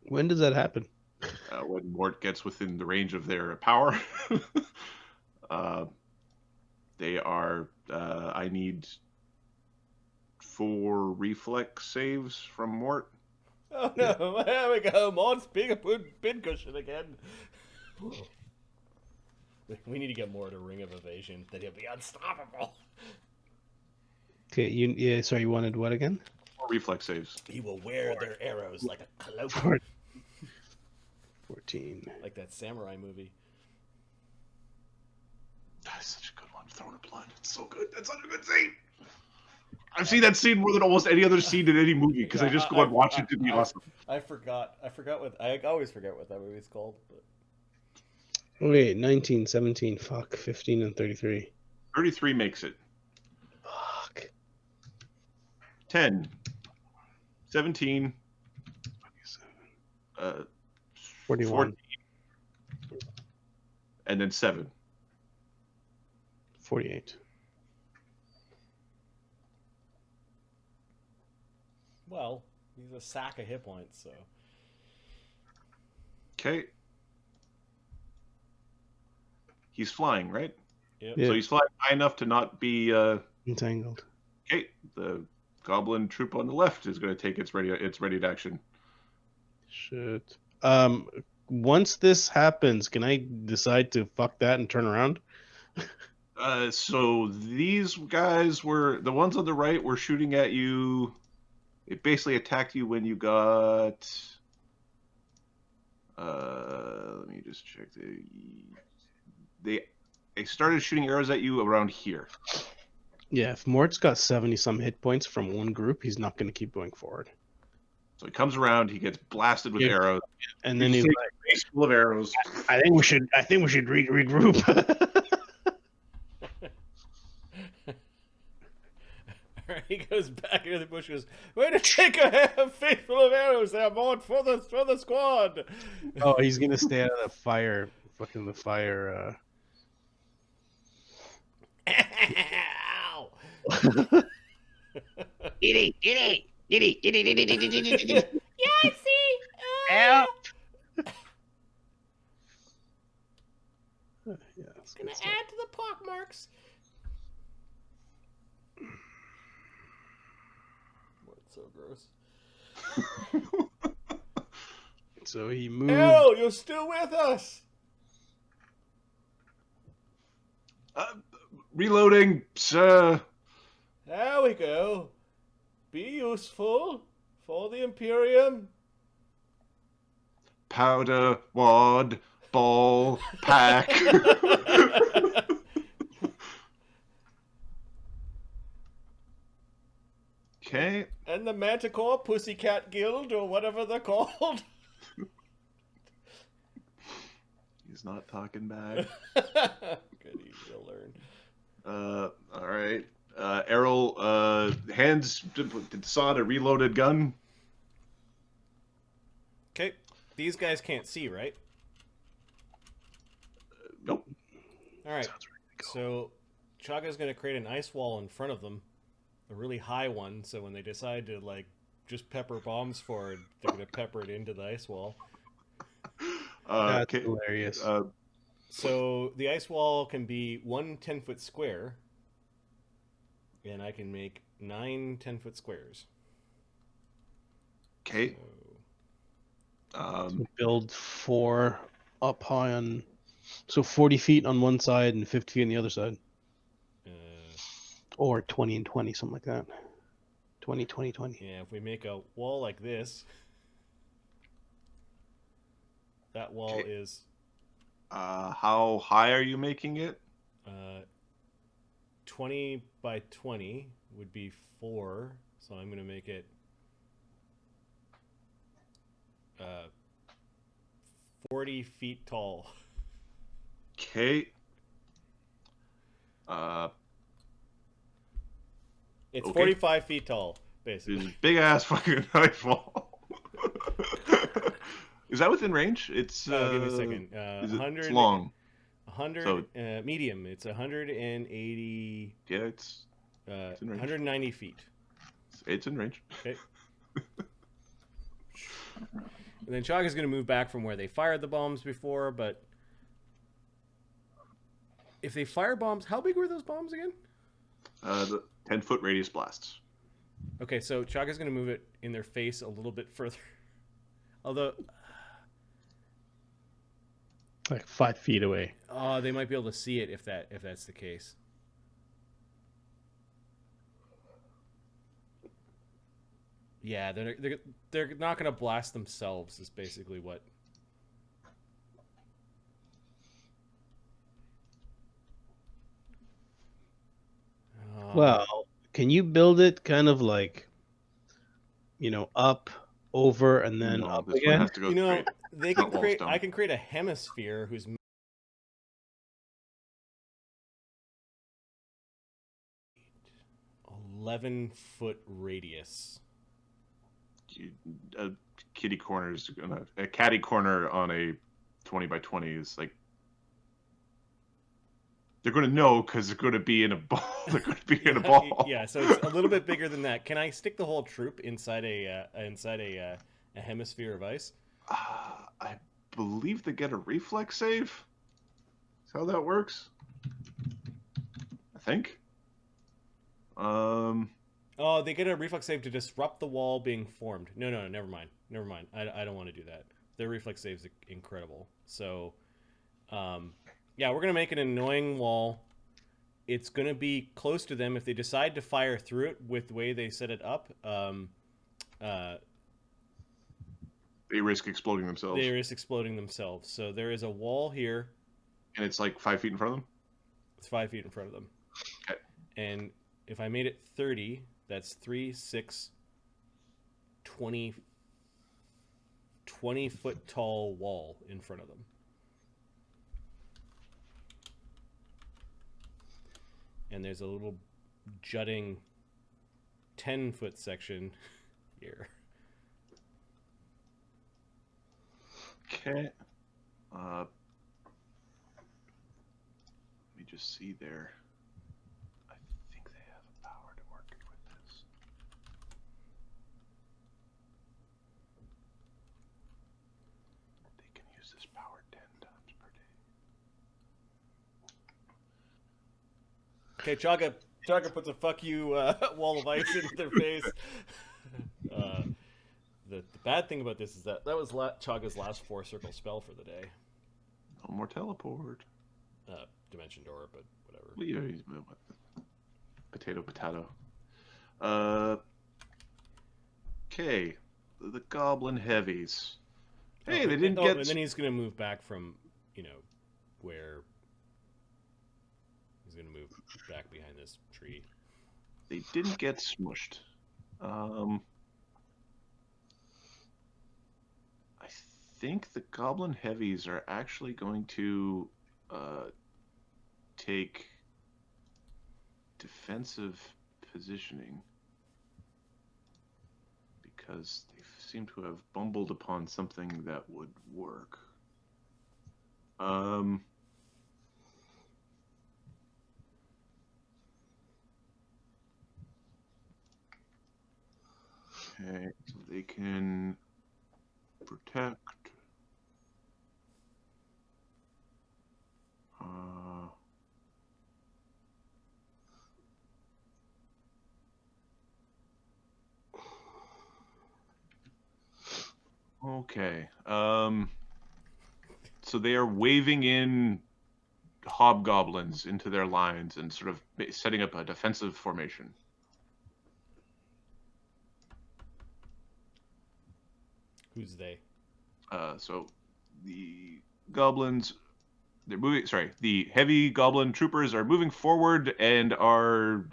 When does that happen? When Mort gets within the range of their power. They are. I need 4 reflex saves from Mort. Oh no! There we go. Mort's being a pincushion again. We need to get Mort a ring of evasion. Then he'll be unstoppable. Okay, you wanted what again? 4 reflex saves. He will wear their arrows like a cloak. 14. Like that samurai movie. That's such a good one. Throne of Blood. It's so good. That's such a good scene. I've seen that scene more than almost any other scene in any movie because I just go and watch it to be awesome. I forgot what I always forget what that movie's called. But... Okay, 19, 17, fuck, 15, and 33. 33 makes it. Fuck. 10, 17, 41. 14, and then 7. 48. Well, he's a sack of hit points, so. Okay. He's flying, right? Yep. Yeah. So he's flying high enough to not be. Entangled. Okay. The goblin troop on the left is going to take its ready to action. Shit. Once this happens, can I decide to fuck that and turn around? So these guys were the ones on the right were shooting at you. It basically attacked you when you got. Let me just check. They started shooting arrows at you around here. Yeah, if Mort's got 70-some hit points from one group, he's not going to keep going forward. So he comes around, he gets blasted with arrows, and then he's like, face full of arrows. I think we should regroup. He goes back into the bush. Goes, way to take a face full of arrows there, Mort, for the squad. Oh, he's gonna stay out of the fire. Fucking the fire. Ow! Giddy. Yeah, I see. Help! Yeah, it's Gonna good stuff. add to the pock marks. Mort's so gross. So he moved. Hell, you're still with us. Reloading, sir. There we go. Be useful for the Imperium. Powder, wad, ball, pack. Okay. And the Manticore Pussycat Guild, or whatever they're called. He's not talking back. Good, he'll learn. All right. Errol hands Sod a reloaded gun. Okay, these guys can't see, right? Nope. All right. So Chagga's going to create an ice wall in front of them, a really high one. So when they decide to just pepper bombs forward, they're going to pepper it into the ice wall. That's Okay. hilarious. So the ice wall can be 1 10-foot square, And I can make 9 10-foot squares. Okay. So build 4 up high on, so 40 feet on one side and 50 feet on the other side, Uh, or 20 and 20, something like that. 20, 20, 20. yeah, if we make a wall like this, that wall Okay. is How high are you making it? 20 by 20 would be 4, so I'm going to make it 40 feet tall. Okay. It's Okay. 45 feet tall, This basically. big ass fucking knife wall. Is that within range? It's Oh, give me a second. is it, 100, it's long. 100 So- medium. It's 180, Yeah, it's in range. 190 feet. It's in range. Okay. And then Chagga's going to move back from where they fired the bombs before, but if they fire bombs, how big were those bombs again? The 10-foot radius blasts. Okay, so Chagga's going to move it in their face a little bit further. Although, Like 5 feet away. they might be able to see it if that's the case. Yeah, they're not going to blast themselves. Is basically what. Well, can you build it kind of like, up, over, and then No, up this again? one has to go straight. They Not can wall create. stone. I can create a hemisphere whose 11-foot radius. A kitty corner is gonna a catty corner on a 20 by 20 is like they're gonna know because they're gonna be in a ball. They're gonna be in a ball. Yeah, so it's a little bit bigger than that. Can I stick the whole troop inside a hemisphere of ice? I believe they get a reflex save. That's how that works. I think. Oh, they get a reflex save to disrupt the wall being formed. No, never mind. I don't want to do that. Their reflex save is incredible. So, yeah, we're gonna make an annoying wall. It's gonna be close to them if they decide to fire through it with the way they set it up. They risk exploding themselves. They risk exploding themselves. So there is a wall here. And it's like 5 feet in front of them? It's 5 feet in front of them. Okay. And if I made it 30, that's 3, 6, 20 foot tall wall in front of them. And there's a little jutting 10-foot section here. Okay. Let me just see there. I think they have a power to work with this. They can use this power 10 times per day. Okay, Chagga puts a fuck you wall of ice into their face. The bad thing about this is that was Chagga's last 4-circle spell for the day. No more teleport. Dimension door, but whatever. Well, yeah, potato. Okay. The goblin heavies. Hey, they didn't get. And then he's gonna move back from, where he's gonna move back behind this tree. They didn't get smushed. I think the goblin heavies are actually going to take defensive positioning because they seem to have bumbled upon something that would work. Okay, so they can protect. Okay. So they are waving in hobgoblins into their lines and sort of setting up a defensive formation. Who's they? So the goblins, they're moving. Sorry, the heavy goblin troopers are moving forward and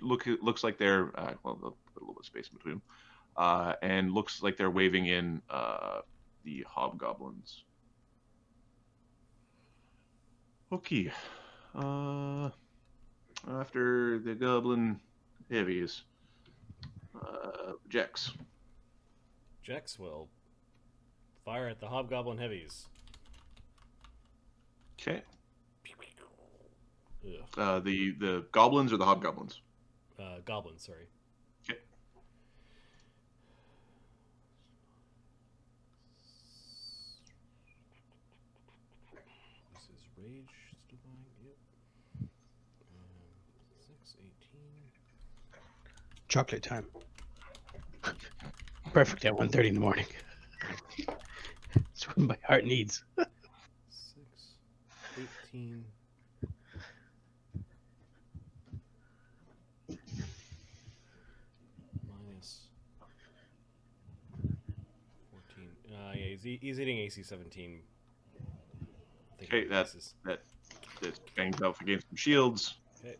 looks like they're well, they'll put a little bit of space in between them, and looks like they're waving in the hobgoblins. Okay. After the goblin heavies, Jex. Jex will fire at the hobgoblin heavies. Okay. Ugh. The goblins or the hobgoblins? Goblins, sorry. Okay. This is rage still going. Yep. 6, 18. Chocolate time. Perfect at 1:30 in the morning. It's what my heart needs. 6, 18. Minus 14. Yeah, he's hitting AC 17. Okay, that bangs off against some shields. Okay.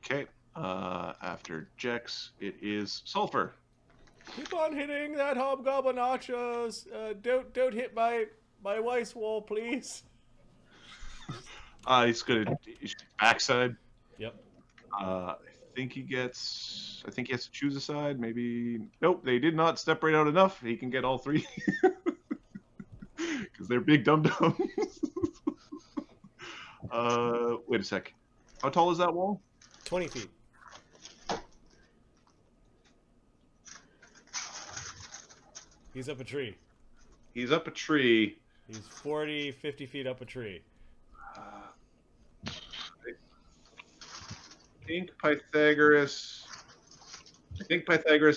Okay. After Jex, it is Sulfur. Keep on hitting that hobgoblin archers. Don't hit my wife's wall, please. He's gonna backside. Yep. I think he has to choose a side. Maybe nope. They did not separate out enough. He can get all three because they're big dum dums. Wait a sec. How tall is that wall? 20 feet. He's up a tree. He's up a tree. He's 40, 50 feet up a tree. I think Pythagoras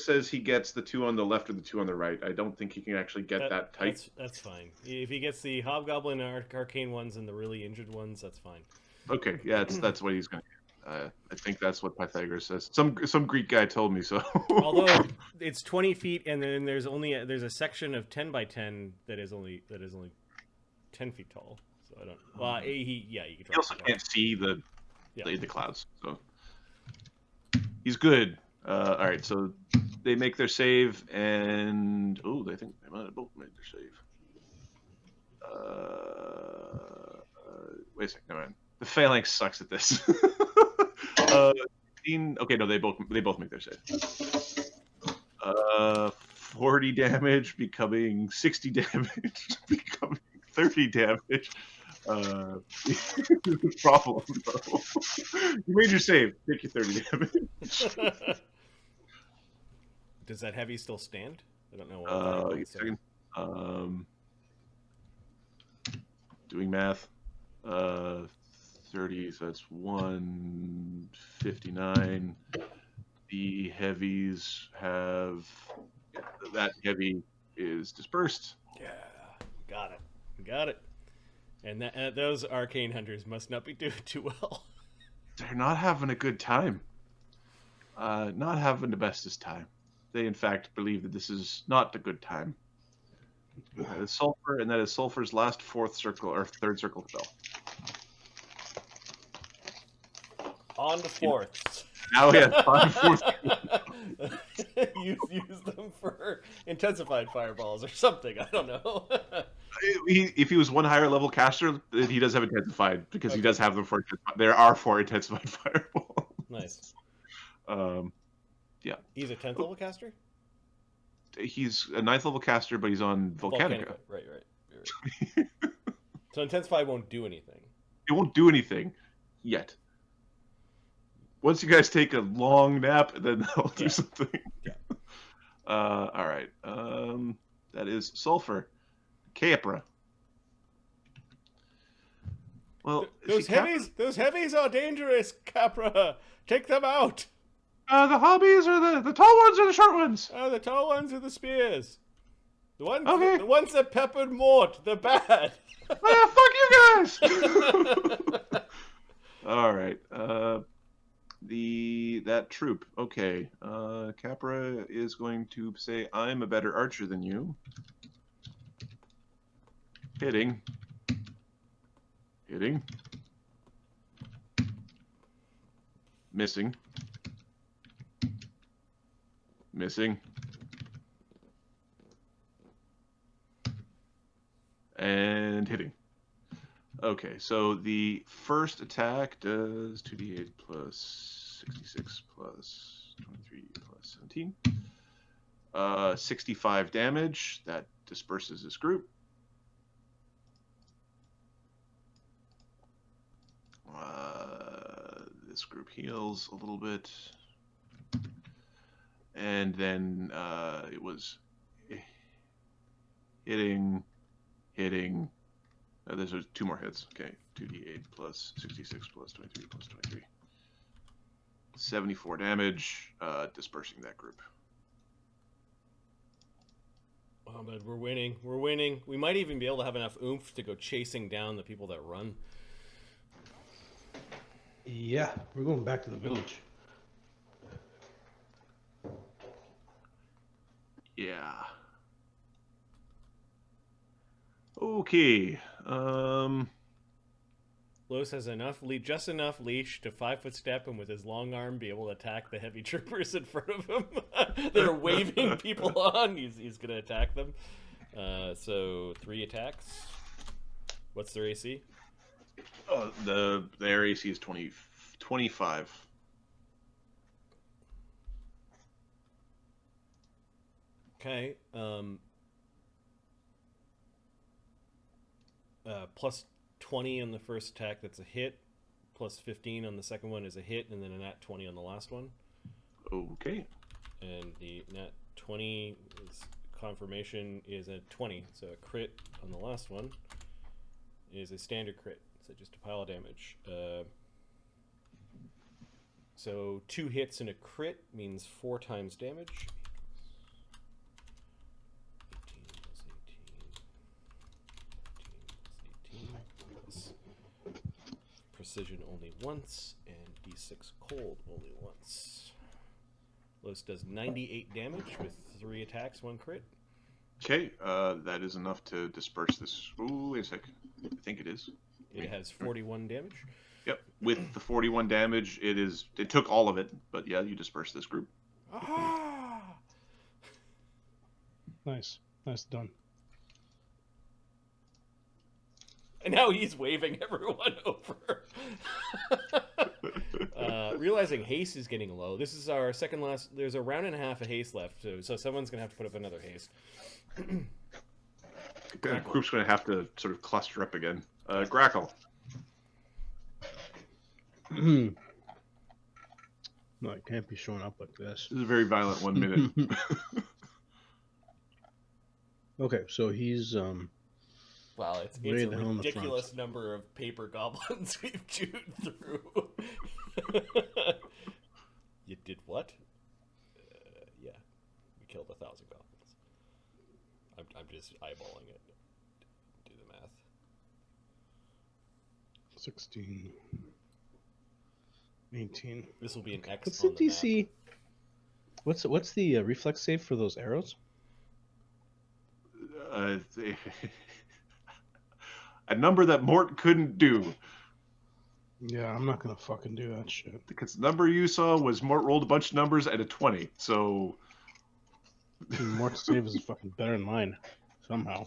says he gets the two on the left or the two on the right. I don't think he can actually get that tight. That's fine. If he gets the hobgoblin arcane ones and the really injured ones, that's fine. Okay, yeah, that's what he's going to get. I think that's what Pythagoras says. Some Greek guy told me so. Although it's 20 feet, and then there's a section of 10 by 10 that is only 10 feet tall. So I don't. Well, you can. He also can't see the clouds, so he's good. All right, so they make their save, and they think they might have both made their save. Wait a second, never mind. The phalanx sucks at this. Okay, no, they both make their save. 40 damage, becoming 60 damage, becoming 30 damage. Problem, bro. You made your save. Take your 30 damage. Does that heavy still stand? I don't know. Second. Doing math. 30, so that's 159. The heavies have that heavy is dispersed. Yeah, got it. And those arcane hunters must not be doing too well. They're not having a good time. Not having the bestest time. They, in fact, believe that this is not a good time. That is Sulfur, and that is Sulfur's last third circle spell. On to fourths. Now, yeah, on fourth. Use them for intensified fireballs or something. I don't know. If he was one higher level caster, he does have intensified because he does have them for. There are 4 intensified fireballs. Nice. Yeah. He's a 10th level caster? He's a 9th level caster, but he's on Volcanica. Right. So intensify won't do anything. It won't do anything yet. Once you guys take a long nap, then that'll do something. Yeah. All right. That is Sulfur. Capra. Well, those heavies are dangerous, Capra. Take them out. The hobbies or the tall ones or the short ones? Oh, the tall ones are the spears. Okay. The ones that peppered Mort. They're bad. Oh, fuck you guys! All right. That troop. Okay. Capra is going to say, "I'm a better archer than you." Hitting. Missing. And hitting. Okay, so the first attack does 2d8 plus 66 plus 23 plus 17. 65 damage. That disperses this group. This group heals a little bit. And then it was hitting. There's 2 more hits. Okay, 2d8 plus 66 plus 23 plus 23. 74 damage, dispersing that group. Oh, but we're winning. We might even be able to have enough oomph to go chasing down the people that run. Yeah, we're going back to the village. Yeah. Okay. Los has just enough leash to 5-foot step and with his long arm be able to attack the heavy troopers in front of him that are waving people on. He's going to attack them. So 3 attacks. What's their AC? Their AC is 25. Okay. Plus 20 on the first attack, that's a hit. Plus 15 on the second one is a hit, and then a nat 20 on the last one. Okay. And the nat 20 confirmation is a 20, so a crit on the last one is a standard crit, so just a pile of damage. So 2 hits and a crit means 4 times damage. 18 plus 18. Precision only once, and d6 cold only once. Los does 98 damage with 3 attacks, 1 crit. Okay, that is enough to disperse this. Ooh, wait a sec. I think it is. It has 41 damage. Yep, with the 41 damage, it took all of it, but yeah, you disperse this group. Ah! Nice done. And now he's waving everyone over. Realizing haste is getting low. This is our second last. There's a round and a half of haste left, so someone's gonna have to put up another haste. The group's going to have to sort of cluster up again. Grackle. No, it can't be showing up like this. This is a very violent 1 minute. Okay, so he's Wow, it's Way a the hell in the ridiculous front. number of paper goblins we've chewed through. You did what? Yeah, we killed 1,000 goblins. I'm just eyeballing it. Do the math. 16, 18. This will be an X What's the on the DC? What's the reflex save for those arrows? A number that Mort couldn't do. Yeah, I'm not gonna fucking do that shit. Because the number you saw was Mort rolled a bunch of numbers at a 20, so... Mort's save is fucking better than mine, somehow.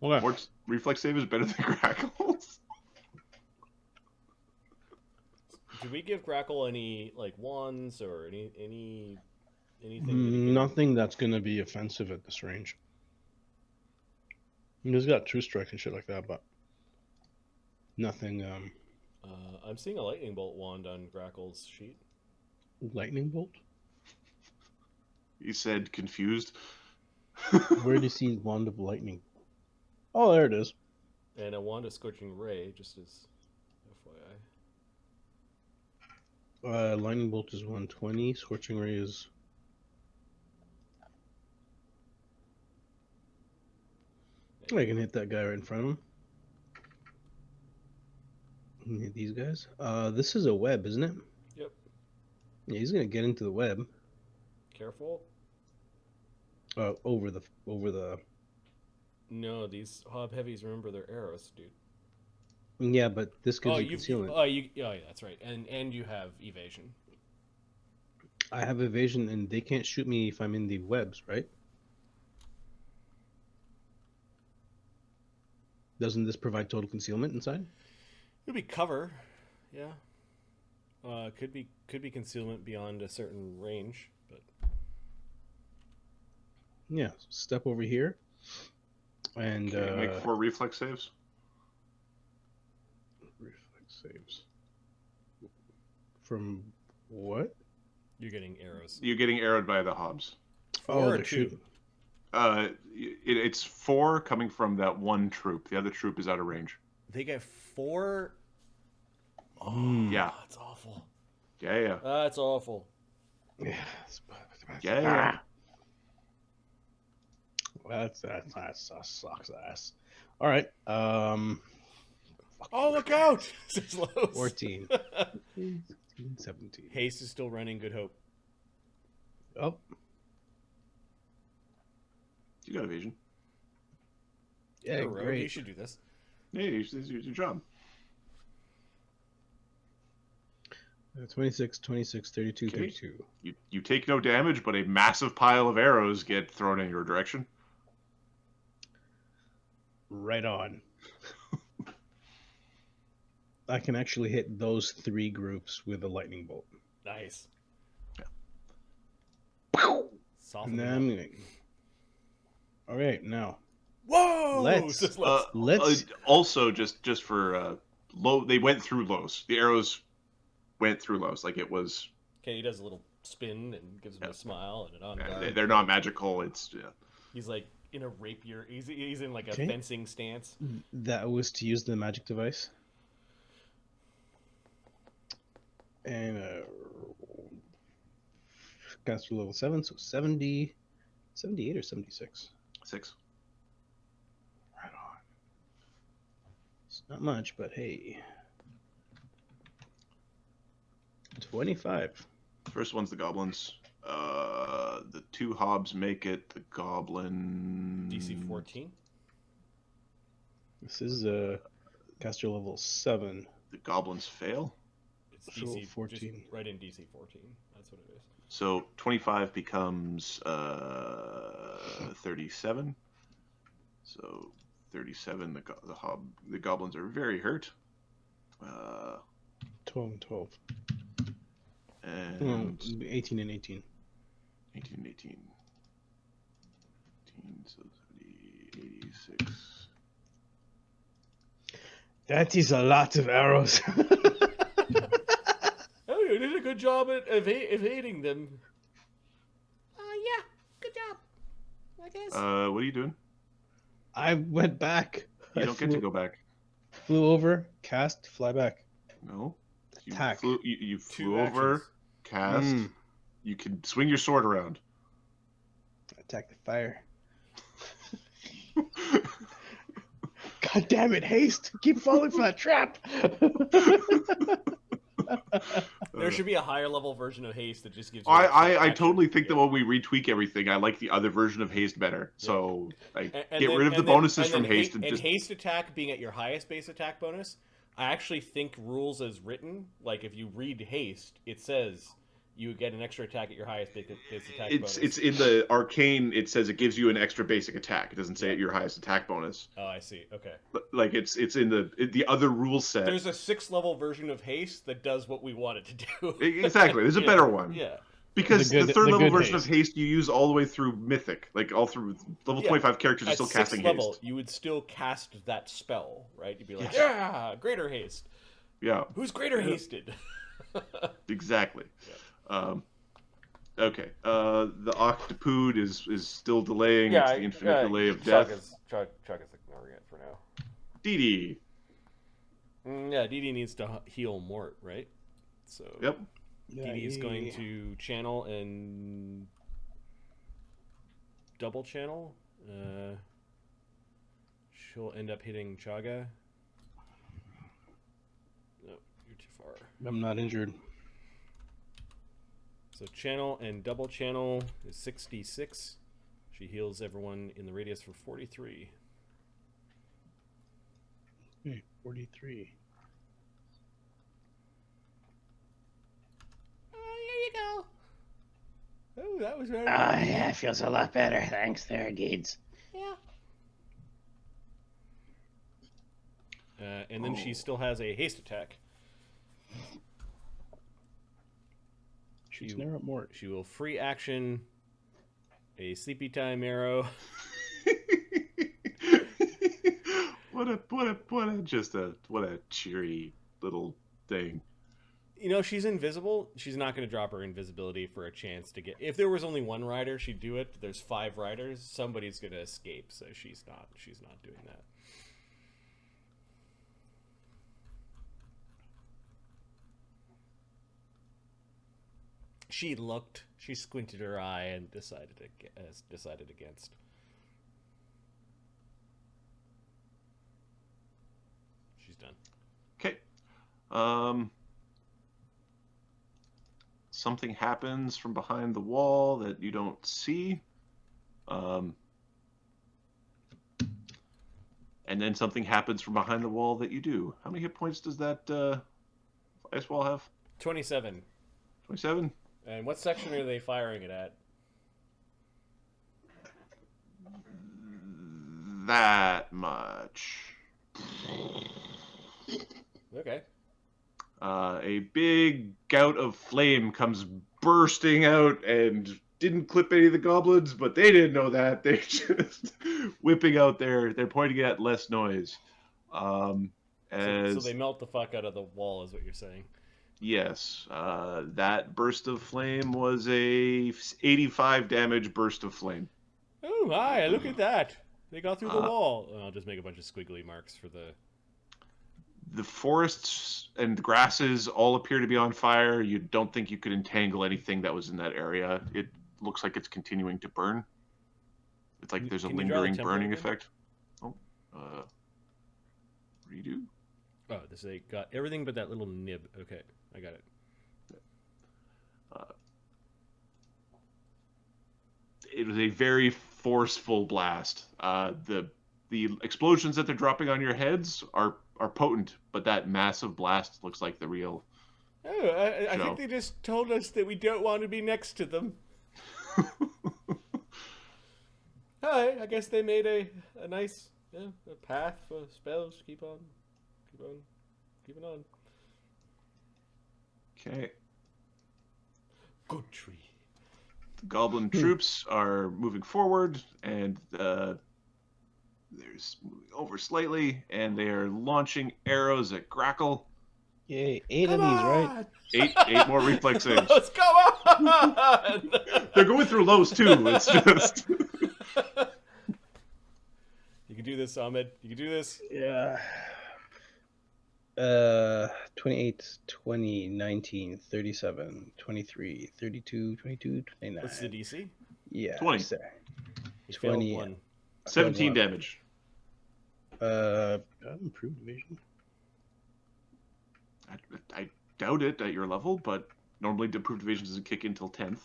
Okay. Mort's reflex save is better than Grackle's. Do we give Grackle any like wands or anything? That he can... Nothing that's gonna be offensive at this range. He's got true strike and shit like that, but nothing. I'm seeing a lightning bolt wand on Grackle's sheet. Lightning bolt. He said confused. Where do you see wand of lightning? Oh, there it is. And a wand of scorching ray, just as FYI. Lightning bolt is 120. Scorching ray is. I can hit that guy right in front of him. Can hit these guys. This is a web, isn't it? Yep. Yeah, he's gonna get into the web. Careful. Over the. No, these hob heavies, remember, they're arrows, dude. Yeah, but this gives you concealment. Oh, yeah, that's right. And you have evasion. I have evasion, and they can't shoot me if I'm in the webs, right? Doesn't this provide total concealment inside? Could be cover, yeah. Could be concealment beyond a certain range, but Yeah. Step over here, and Okay, make 4 reflex saves. reflex saves. From what? you're getting arrows. You're getting arrowed by the hobs. 4 Oh, or they're 2? shooting. It's 4 coming from that one troop. The other troop is out of range. They get 4. Oh, Yeah. that's awful. Yeah. That's awful. Yeah. Yeah. That sucks ass. All right. Oh, look out! It's low. 14, 16, 17. Haste is still running. Good hope. Oh, You got evasion. yeah, You're a rogue. great. You should do this. Hey, this is your job. 26, 26, 32, Okay. 32. You take no damage, but a massive pile of arrows get thrown in your direction. Right on. I can actually hit those 3 groups with a lightning bolt. Nice. And Soften then them I'm up. gonna. All right, now Whoa! Let's- Just let's. Also, just for low, they went through lows. The arrows went through lows. Like it was. Okay, he does a little spin and gives him a smile and an on guard. They're not magical. It's He's like in a rapier. He's in like a Okay. fencing stance. That was to use the magic device. And caster level 7, so 70, 78 or 76. 6. Right on. It's not much, but hey. 25. First one's the goblins. The 2 hobs make it. The goblin DC 14. This is caster level 7. The goblins fail. It's So DC 14. Just right in DC 14. That's what it is. So 25 becomes 37. So 37. The goblins are very hurt. 12 and 12. And 18 and 18. 18 and 18. 18, so 70, 86. That is a lot of arrows. Oh, you did a good job at evading them. Yeah, good job. I guess. What are you doing? I went back. You don't get to go back. Flew over, cast, fly back. No. You Attack. You flew Two over, actions. cast. You can swing your sword around. Attack the fire. God damn it, haste! Keep falling for that trap. There should be a higher level version of haste that just gives you. I action. totally think Yeah. that when we retweak everything, I like the other version of haste better. So like, And get then- rid of the and then- bonuses from then haste and just haste attack being at your highest base attack bonus. I actually think rules as written, like if you read haste, it says you get an extra attack at your highest base attack bonus. it's in the arcane. It says it gives you an extra basic attack. It doesn't say at your highest attack bonus. Oh, I see. Okay. Like it's in the other rule set. There's a 6th level version of haste that does what we want it to do. Exactly. There's a Yeah, better one. Yeah. Because The good- the third the level good version haste. of haste you use all the way through mythic, like all through level Yeah. 25 characters are At still 6th casting level, haste. you would still cast that spell, right? You'd be like, Yes. yeah, greater haste. Yeah, Who's greater hasted? exactly. Okay. The octopood is still delaying. It's the infinite delay of death. Chagga's ignoring it for now. DD. Yeah, DD needs to heal Mort, right? So Yep. Yeah, Dee Dee's going yeah. to channel and double channel. She'll end up hitting Chagga. No, you're too far. I'm not injured. So channel and double channel is 66. She heals everyone in the radius for 43. 43. There you go. Oh, that was very Yeah, it feels a lot better. Thanks there, Gids. Yeah. And then she still has a haste attack. Shoots an arrow at Mort. She will free action a sleepy time arrow. what a cheery little thing. You know, she's invisible. She's not going to drop her invisibility for a chance to get. If there was only one rider, she'd do it. There's 5 riders. Somebody's going to escape, so she's not doing that. She looked. She squinted her eye and decided against. She's done. Okay. Something happens from behind the wall that you don't see. And then something happens from behind the wall that you do. How many hit points does that ice wall have? 27. 27? And what section are they firing it at? That much. Okay. A big gout of flame comes bursting out and didn't clip any of the goblins, but they didn't know that. They're just whipping out they're pointing at less noise. So they melt the fuck out of the wall, is what you're saying. Yes, that burst of flame was a 85 damage burst of flame. Oh my, look at that. They got through the wall. And I'll just make a bunch of squiggly marks for the... The forests and the grasses all appear to be on fire. You don't think you could entangle anything that was in that area. It looks like it's continuing to burn. It's like there's a lingering burning effect. Oh, redo. Oh, they got everything but that little nib. Okay, I got it. It was a very forceful blast. The explosions that they're dropping on your heads are potent, but that massive blast looks like the real. Oh, I think they just told us that we don't want to be next to them. Alright, I guess they made a nice a path for spells. Keep on. Okay. Good tree. The goblin troops are moving forward, and there's moving over slightly, and they are launching arrows at Grackle. Yay, 8 of these, right? 8 more reflex saves. Let's go on! They're going through lows too. It's just. You can do this, Ahmed. You can do this. Yeah. 28, 20, 19, 37, 23, 32, 22, 29. What's the DC? Yeah. 20. Sir. You 20. failed one. 17 damage. Improved vision. I doubt it at your level, but normally improved division doesn't kick in until 10th.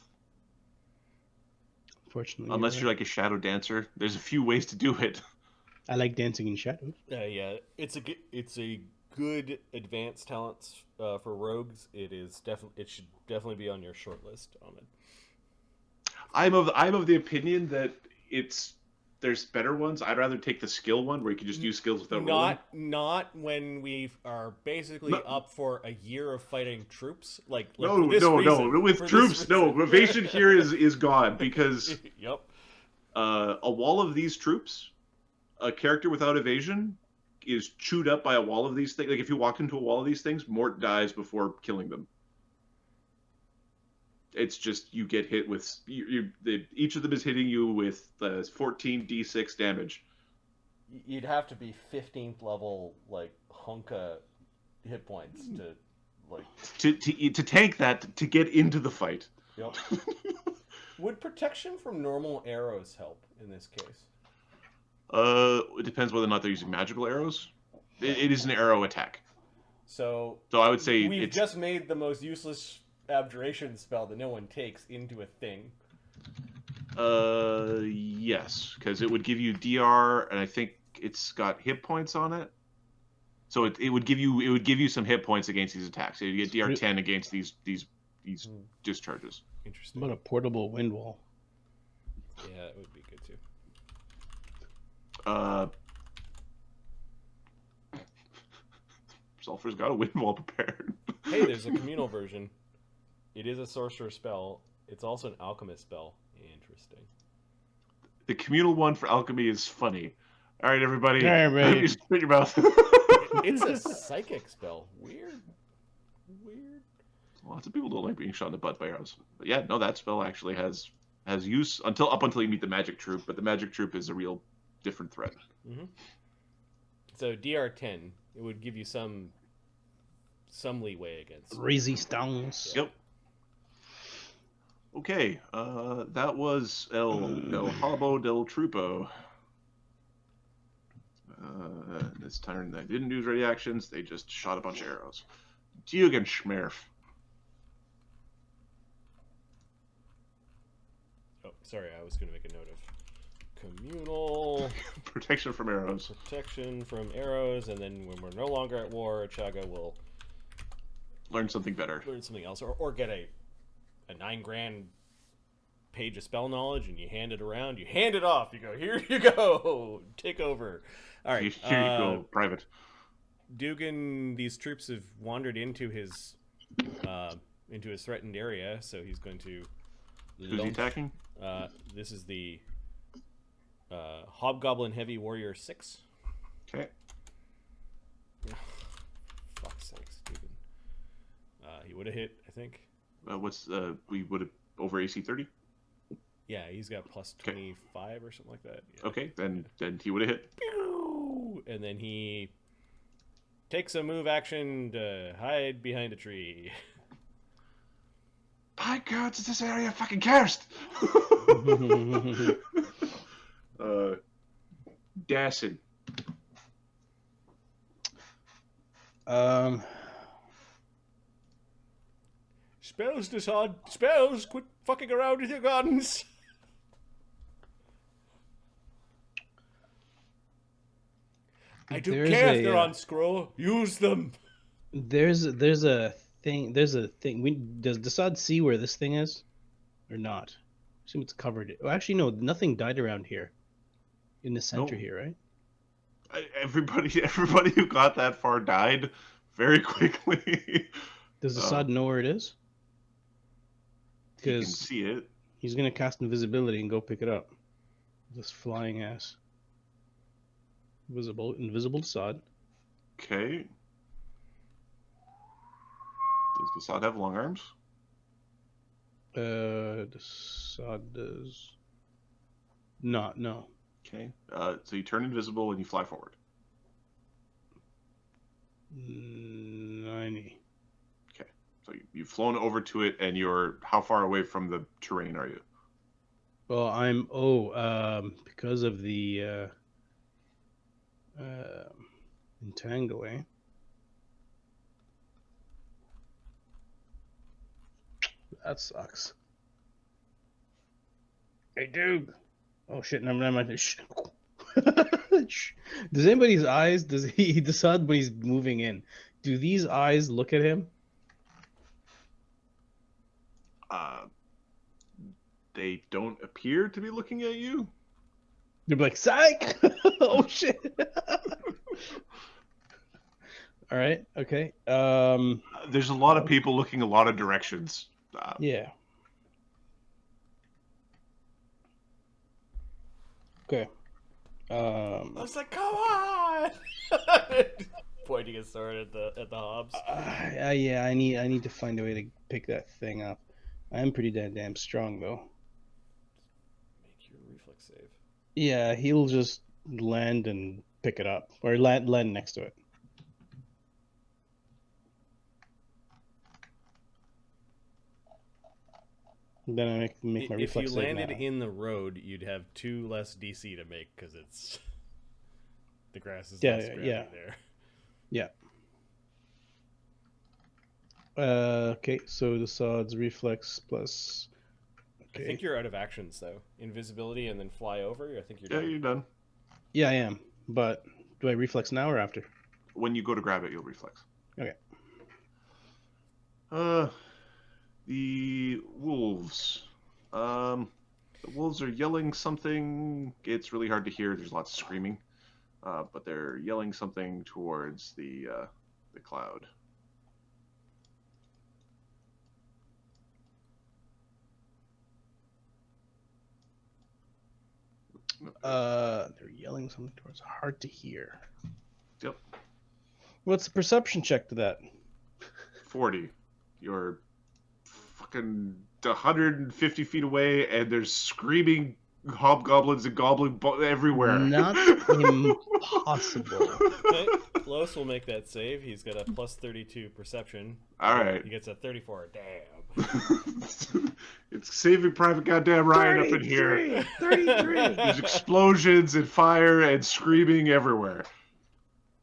Fortunately. Unless you're like a shadow dancer. There's a few ways to do it. I like dancing in shadows. Yeah, it's a good advanced talents for rogues. It should definitely be on your short list, Ahmed. I'm of the opinion that there's better ones. I'd rather take the skill one where you can just use skills without rolling. Not when we are basically up for a year of fighting troops. No. With troops, no. Evasion here is gone because yep. A wall of these troops, a character without evasion is chewed up by a wall of these things. Like if you walk into a wall of these things, Mort dies before killing them. It's just you get hit with each of them is hitting you with 14 d6 damage. You'd have to be 15th level like hunka hit points to like. to tank that to get into the fight. Yep. Would protection from normal arrows help in this case? It depends whether or not they're using magical arrows. It is an arrow attack. So I would say we've it's just made the most useless abjuration spell that no one takes into a thing. yes, because it would give you DR, and I think it's got hit points on it. So it would give you some hit points against these attacks. So you get DR 10 against these discharges. Interesting. What a portable wind wall. Yeah, it would be good too. Sulfur's got a wind wall prepared. Hey, there's a communal version. It is a sorcerer spell. It's also an alchemist spell. Interesting. The communal one for alchemy is funny. All right, everybody. All right, You spit your mouth. It's a psychic spell. Weird. Lots of people don't like being shot in the butt by arrows. But yeah, no, that spell actually has use until you meet the magic troop. But the magic troop is a real different threat. Mm-hmm. So DR10, it would give you some leeway against. Resistance. Yep. Okay, that was El Hobo del Trupo. This turn they didn't use ready actions, they just shot a bunch of arrows. Dugan Schmerf. Oh, sorry, I was going to make a note of communal Protection from arrows. protection from arrows, and then when we're no longer at war, Chagga will Learn something better. learn something else, or get a 9 grand page of spell knowledge, and you hand it around, you hand it off, you go, here you go, take over. All right, Here you go, private. Dugan, these troops have wandered into his threatened area, so he's going to. Who's he attacking? This is the Hobgoblin Heavy Warrior 6. Okay. Fuck's sakes, Dugan. He would have hit, I think. We would have over AC 30? Yeah, he's got plus 25 or something like that. Yeah. Okay, then he would have hit. Pew! And then he takes a move action to hide behind a tree. By God, is this area fucking cursed? Dassin. Spells, Desad. Spells! Quit fucking around with your guns! I don't care if they're on scroll. Use them! There's a thing. Does Desad see where this thing is, or not? I assume it's covered. Oh, actually, no. Nothing died around here. In the center here, right? Everybody who got that far died very quickly. Does Desad know where it is? You can Because see it. he's gonna cast invisibility and go pick it up. This flying ass. Invisible Desad. Okay. Does Assad have long arms? Desad does not. No. Okay. So you turn invisible and you fly forward. 90. Okay. So you've flown over to it, and you're how far away from the terrain are you? Well, because of the entangling. That sucks. Hey, dude. Oh shit! Never mind. Does anybody's eyes? Does he decide when he's moving in? Do these eyes look at him? They don't appear to be looking at you. They're like, psych! Oh shit! All right. Okay. There's a lot of people looking a lot of directions. Yeah. Okay. I was like, come on! Pointing his sword at the hobs. Yeah. I need to find a way to pick that thing up. I am pretty damn strong though. Make your reflex save. Yeah, he'll just land and pick it up, or land next to it. Then I make my If reflex you save landed now. in the road, you'd have 2 less DC to make because it's the grass is Yeah, less grassy yeah. there. Yeah. Okay, so the sod's reflex plus. Okay. I think you're out of actions though. Invisibility and then fly over. I think you're Yeah, done. you're done. Yeah, I am. But do I reflex now or after? When you go to grab it, you'll reflex. Okay. The wolves. The wolves are yelling something. It's really hard to hear. There's lots of screaming, but they're yelling something towards the cloud. They're yelling something towards hard to hear. Yep. What's the perception check to that? 40. You're fucking 150 feet away, and there's screaming hobgoblins and everywhere. Not impossible. Okay, Los will make that save. He's got a plus 32 perception. All right. He gets a 34. Damn. It's Saving Private Goddamn Ryan up in here. 33. There's explosions and fire and screaming everywhere.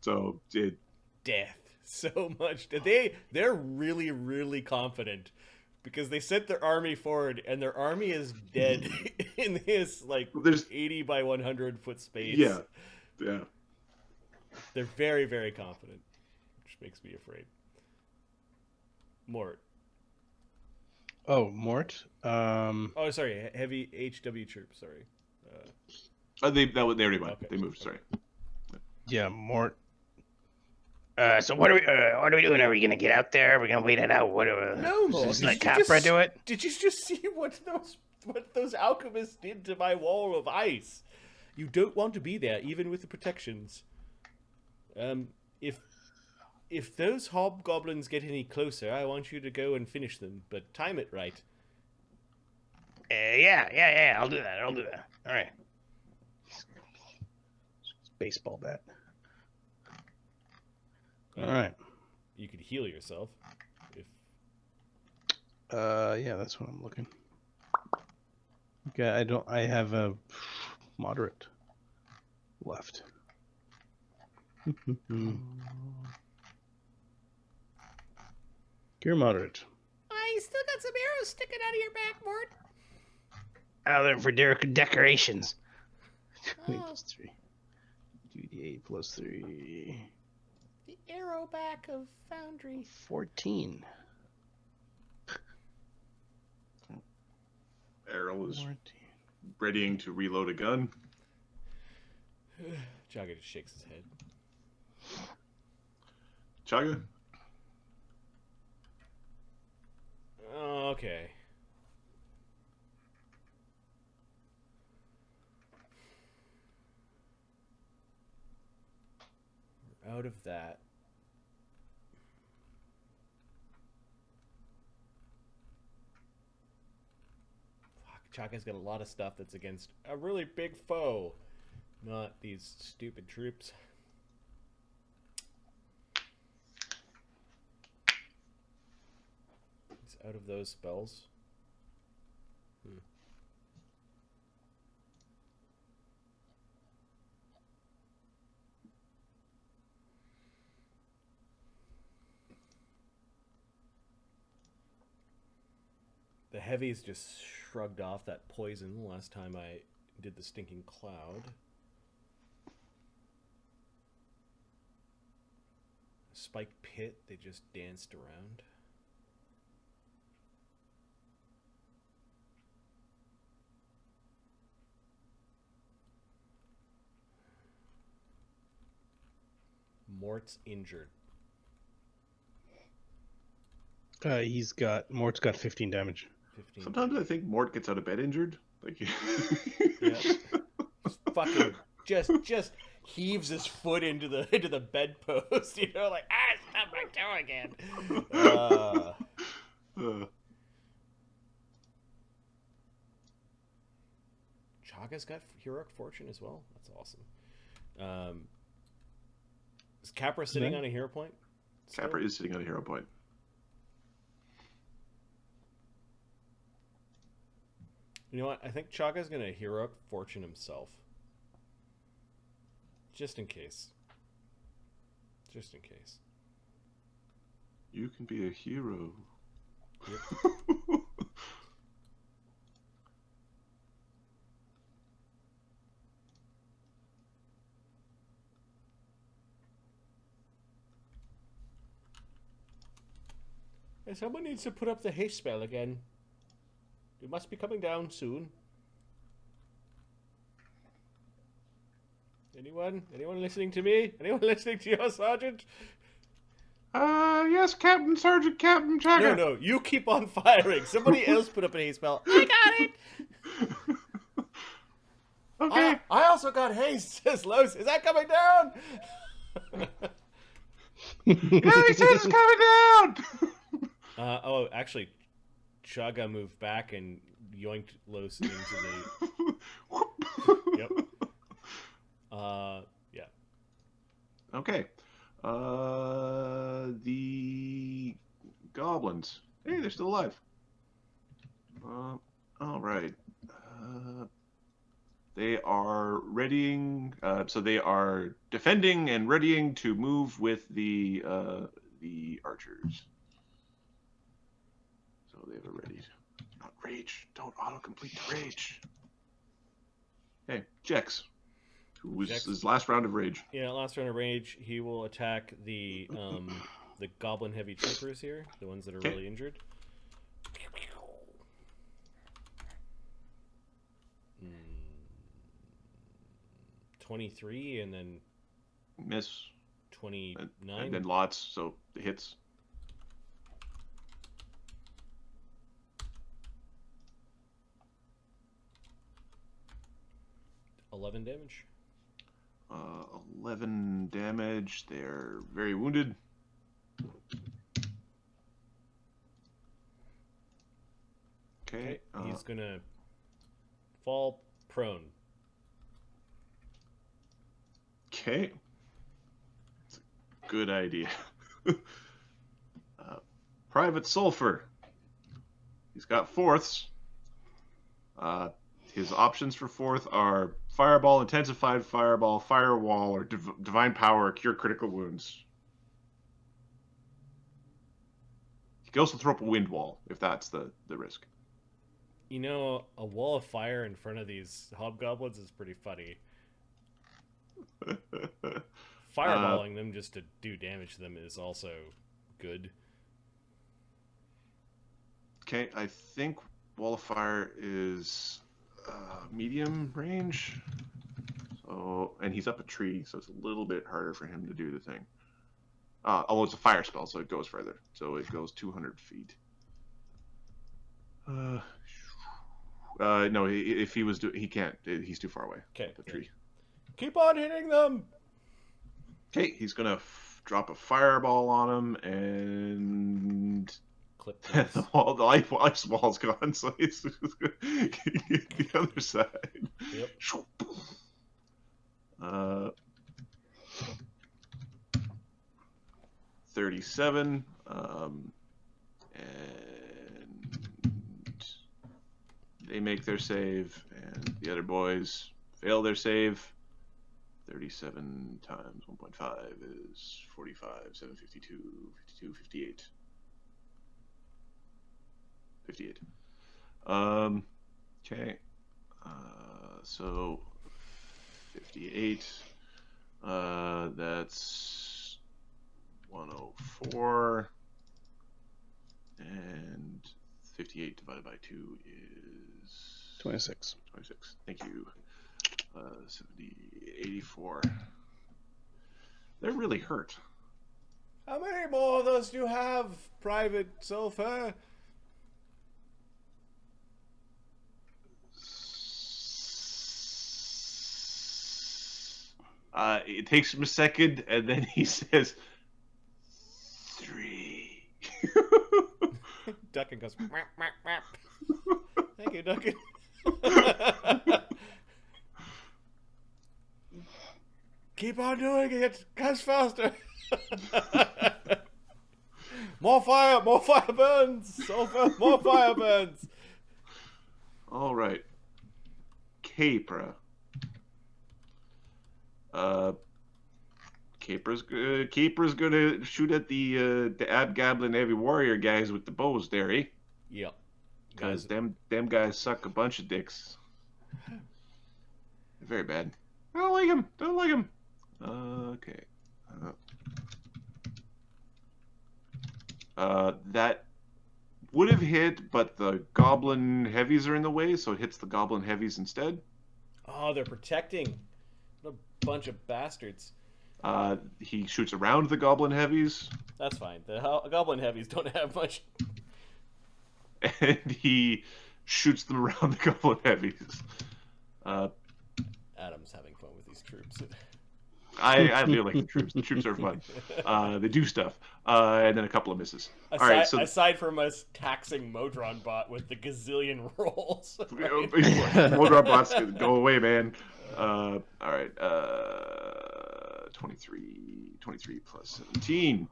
So Death. So much. They're really, really confident because they sent their army forward and their army is dead in this there's 80 by 100 foot space. yeah. They're very, very confident, which makes me afraid. Mort. Oh, Mort. Oh, sorry. Heavy HW troops. Sorry. They already went. Okay. They moved. Sorry. Yeah, Mort. So what are we doing? Are we gonna get out there? Are we gonna wait it out? No, Mort. Just let Capra do it? Did you just see what those alchemists did to my wall of ice? You don't want to be there, even with the protections. If those hobgoblins get any closer, I want you to go and finish them, but time it right. Yeah. I'll do that. All right. Baseball bat. All right. You could heal yourself. If Yeah, that's what I'm looking. Okay, I have a moderate left. You're moderate. I still got some arrows sticking out of your back, Mort. Oh, they're for decorations. 20 plus 3. 2d8 plus 3. The arrow back of Foundry. 14. Errol is 14. readying to reload a gun. Chagga just shakes his head. Chagga? Okay. We're out of that. Fuck, Chagga's got a lot of stuff that's against a really big foe. Not these stupid troops. He's out of those spells. The heavies just shrugged off that poison the last time I did the stinking cloud. Spiked pit, they just danced around. Mort's injured. Mort's got 15 damage. 15. Sometimes I think Mort gets out of bed injured. Like, Yeah. Fucking just heaves his foot into the bedpost, you know, like stop my toe again. Chagga's got heroic fortune as well. That's awesome. Is Capra sitting on a hero point? still? Capra is sitting on a hero point. You know what? I think Chagga's going to heroic fortune himself. Just in case. Just in case. You can be a hero. Yep. Hey, someone needs to put up the haste spell again. It must be coming down soon. Anyone? Anyone listening to me? Anyone listening to your sergeant? Yes, Captain Sergeant Captain Chagga. No, you keep on firing. Somebody else put up a haste spell. I got it! Okay. I also got haste, says Los. Is that coming down? Yeah, he says it's coming down. Oh, actually, Chagga moved back and yoinked Los into the... Yep. Yeah. Okay. The goblins. Hey, they're still alive. All right. They are readying. So they are defending and readying to move with the archers. So they have a ready. Not rage. Don't autocomplete to rage. Hey, Jex. Who was his last round of rage? Yeah, last round of rage, he will attack the goblin heavy troopers here, the ones that are really injured. 23 and then Miss. 29. And then lots, so the hits. $11 damage. 11 damage. They're very wounded. Okay. He's gonna fall prone. Okay. It's a good idea. Private Sulfur. He's got fourths. His options for fourth are Fireball, Intensified Fireball, Firewall, or Divine Power, Cure Critical Wounds. He can also throw up a Wind Wall, if that's the risk. You know, a wall of fire in front of these hobgoblins is pretty funny. Fireballing them just to do damage to them is also good. Okay, I think Wall of Fire is medium range. So, and he's up a tree, so it's a little bit harder for him to do the thing. Although it's a fire spell, so it goes further. So it goes 200 feet. No, if he was he can't. He's too far away. Okay. The tree. Keep on hitting them. Okay, he's gonna drop a fireball on him, and Clip the ice wall's gone, so he's just gonna get the other side. Yep. 37, and they make their save, and the other boys fail their save. 37 times 1.5 is 45, 752, 52, 58. 58. Okay. So 58. That's 104. And 58 divided by 2 is 26. 26. Thank you. 70, 84. They're really hurt. How many more of those do you have, Private Sulfur? It takes him a second, and then he says, 3. Duncan goes, "Wap, wap, wap." Thank you, Duncan. Keep on doing it. Guys, faster. More fire burns. Sulfur, more fire burns. All right. Capra. Capra's gonna shoot at the Abgoblin heavy warrior guys with the bows there, eh? Yep. Because them guys suck a bunch of dicks. Very bad. I don't like him. Don't like him. Okay. That would have hit, but the goblin heavies are in the way, so it hits the goblin heavies instead. Oh, they're protecting. What a bunch of bastards. He shoots around the goblin heavies, That's fine. The goblin heavies don't have much. and he shoots them around the goblin heavies. Adam's having fun with these troops. I feel like the troops. The troops are fun. They do stuff, and then a couple of misses. All right, so aside from us taxing Modron Bot with the gazillion rolls. Right? Modron bots go away, man. All right, 23 plus 17.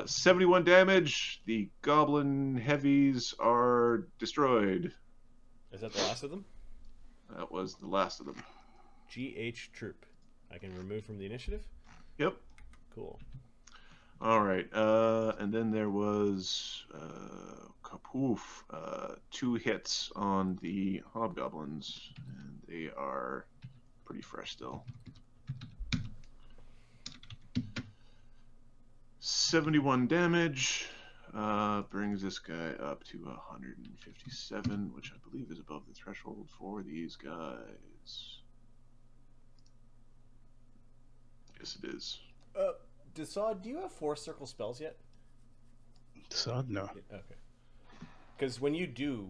71 damage. The goblin heavies are destroyed. Is that the last of them? That was the last of them. GH troop. I can remove from the initiative? Yep. Cool. All right. And then there was Kapoof, 2 hits on the hobgoblins, and they are pretty fresh still. 71 damage brings this guy up to 157, which I believe is above the threshold for these guys. Yes, it is. Desaad, do you have 4 circle spells yet? Desaad, no. Okay. Because when you do,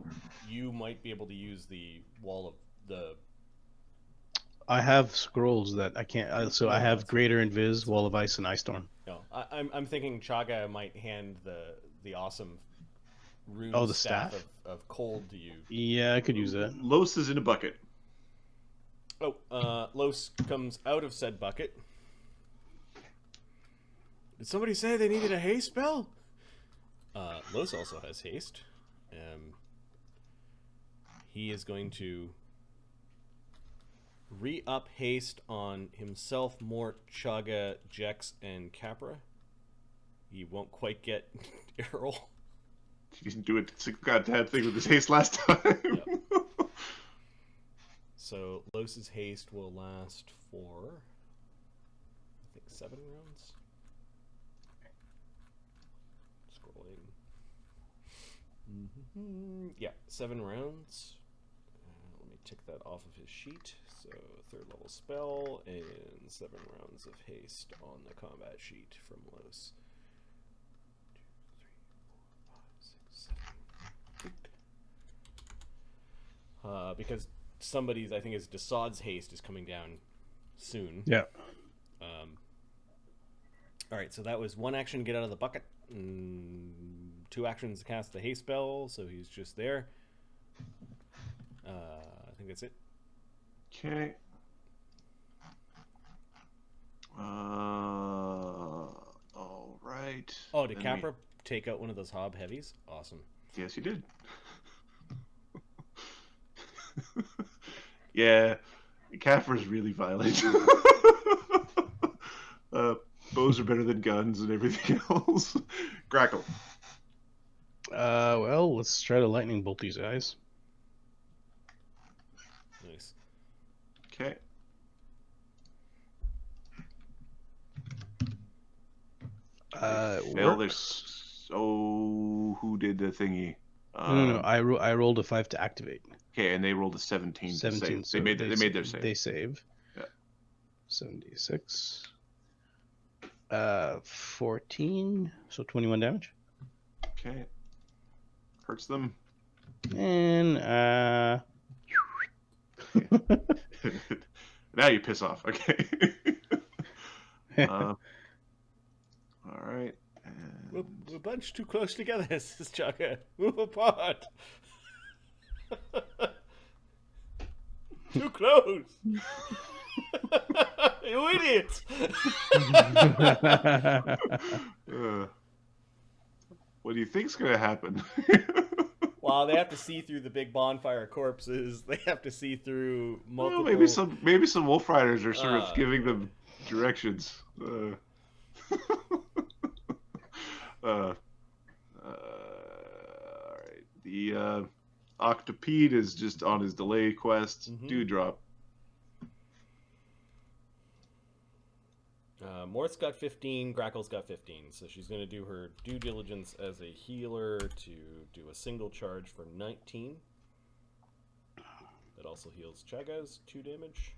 you might be able to use the wall of the... I have scrolls that I can't. So I have Greater Invis, Wall of Ice, and Ice Storm. No, I'm thinking Chagga might hand the awesome rune the staff? of cold to you. Yeah, I could use that. Los is in a bucket. Oh, Los comes out of said bucket. Did somebody say they needed a haste spell? Los also has haste. He is going to re-up haste on himself, Mort, Chagga, Jex, and Capra. He won't quite get Errol. He didn't do a goddamn thing with his haste last time. Yep. So Los's haste will last for, I think, 7 rounds. Scrolling. Yeah, 7 rounds. Let me tick that off of his sheet. So 3rd level spell and 7 rounds of haste on the combat sheet from Los. 2, 3, 4, 5, 6, 7. Because somebody's, I think, is Desaad's haste is coming down soon. Yeah. All right, so that was 1 action to get out of the bucket, 2 actions to cast the haste spell, so he's just there. I think that's it. Okay. All right. Oh, did Capra take out one of those hob heavies? Awesome. Yes, he did. Yeah, Capra's really violent. Bows are better than guns and everything else. Grackle. Well, let's try to lightning bolt these guys. Nice. Okay. Well, there's... Oh, who did the thingy? No. I rolled a 5 to activate. Okay, and they rolled a 17 to 17. save. So They made their save. They save. Yeah. 76. 14. So 21 damage. Okay. Hurts them. And Now you piss off. Okay. All right. And... We're bunched too close together, says Chagga. Move apart. Too close. You idiot. What do you think's gonna happen? Well, Well, they have to see through the big bonfire corpses. They have to see through multiple. Well, maybe some wolf riders are sort of giving God. them directions. All right. The Octopede is just on his delay quest. Mhm. Dewdrop. Mort's got 15, Grackle's got 15, so she's going to do her due diligence as a healer to do a single charge for 19. That also heals Chagga's 2 damage.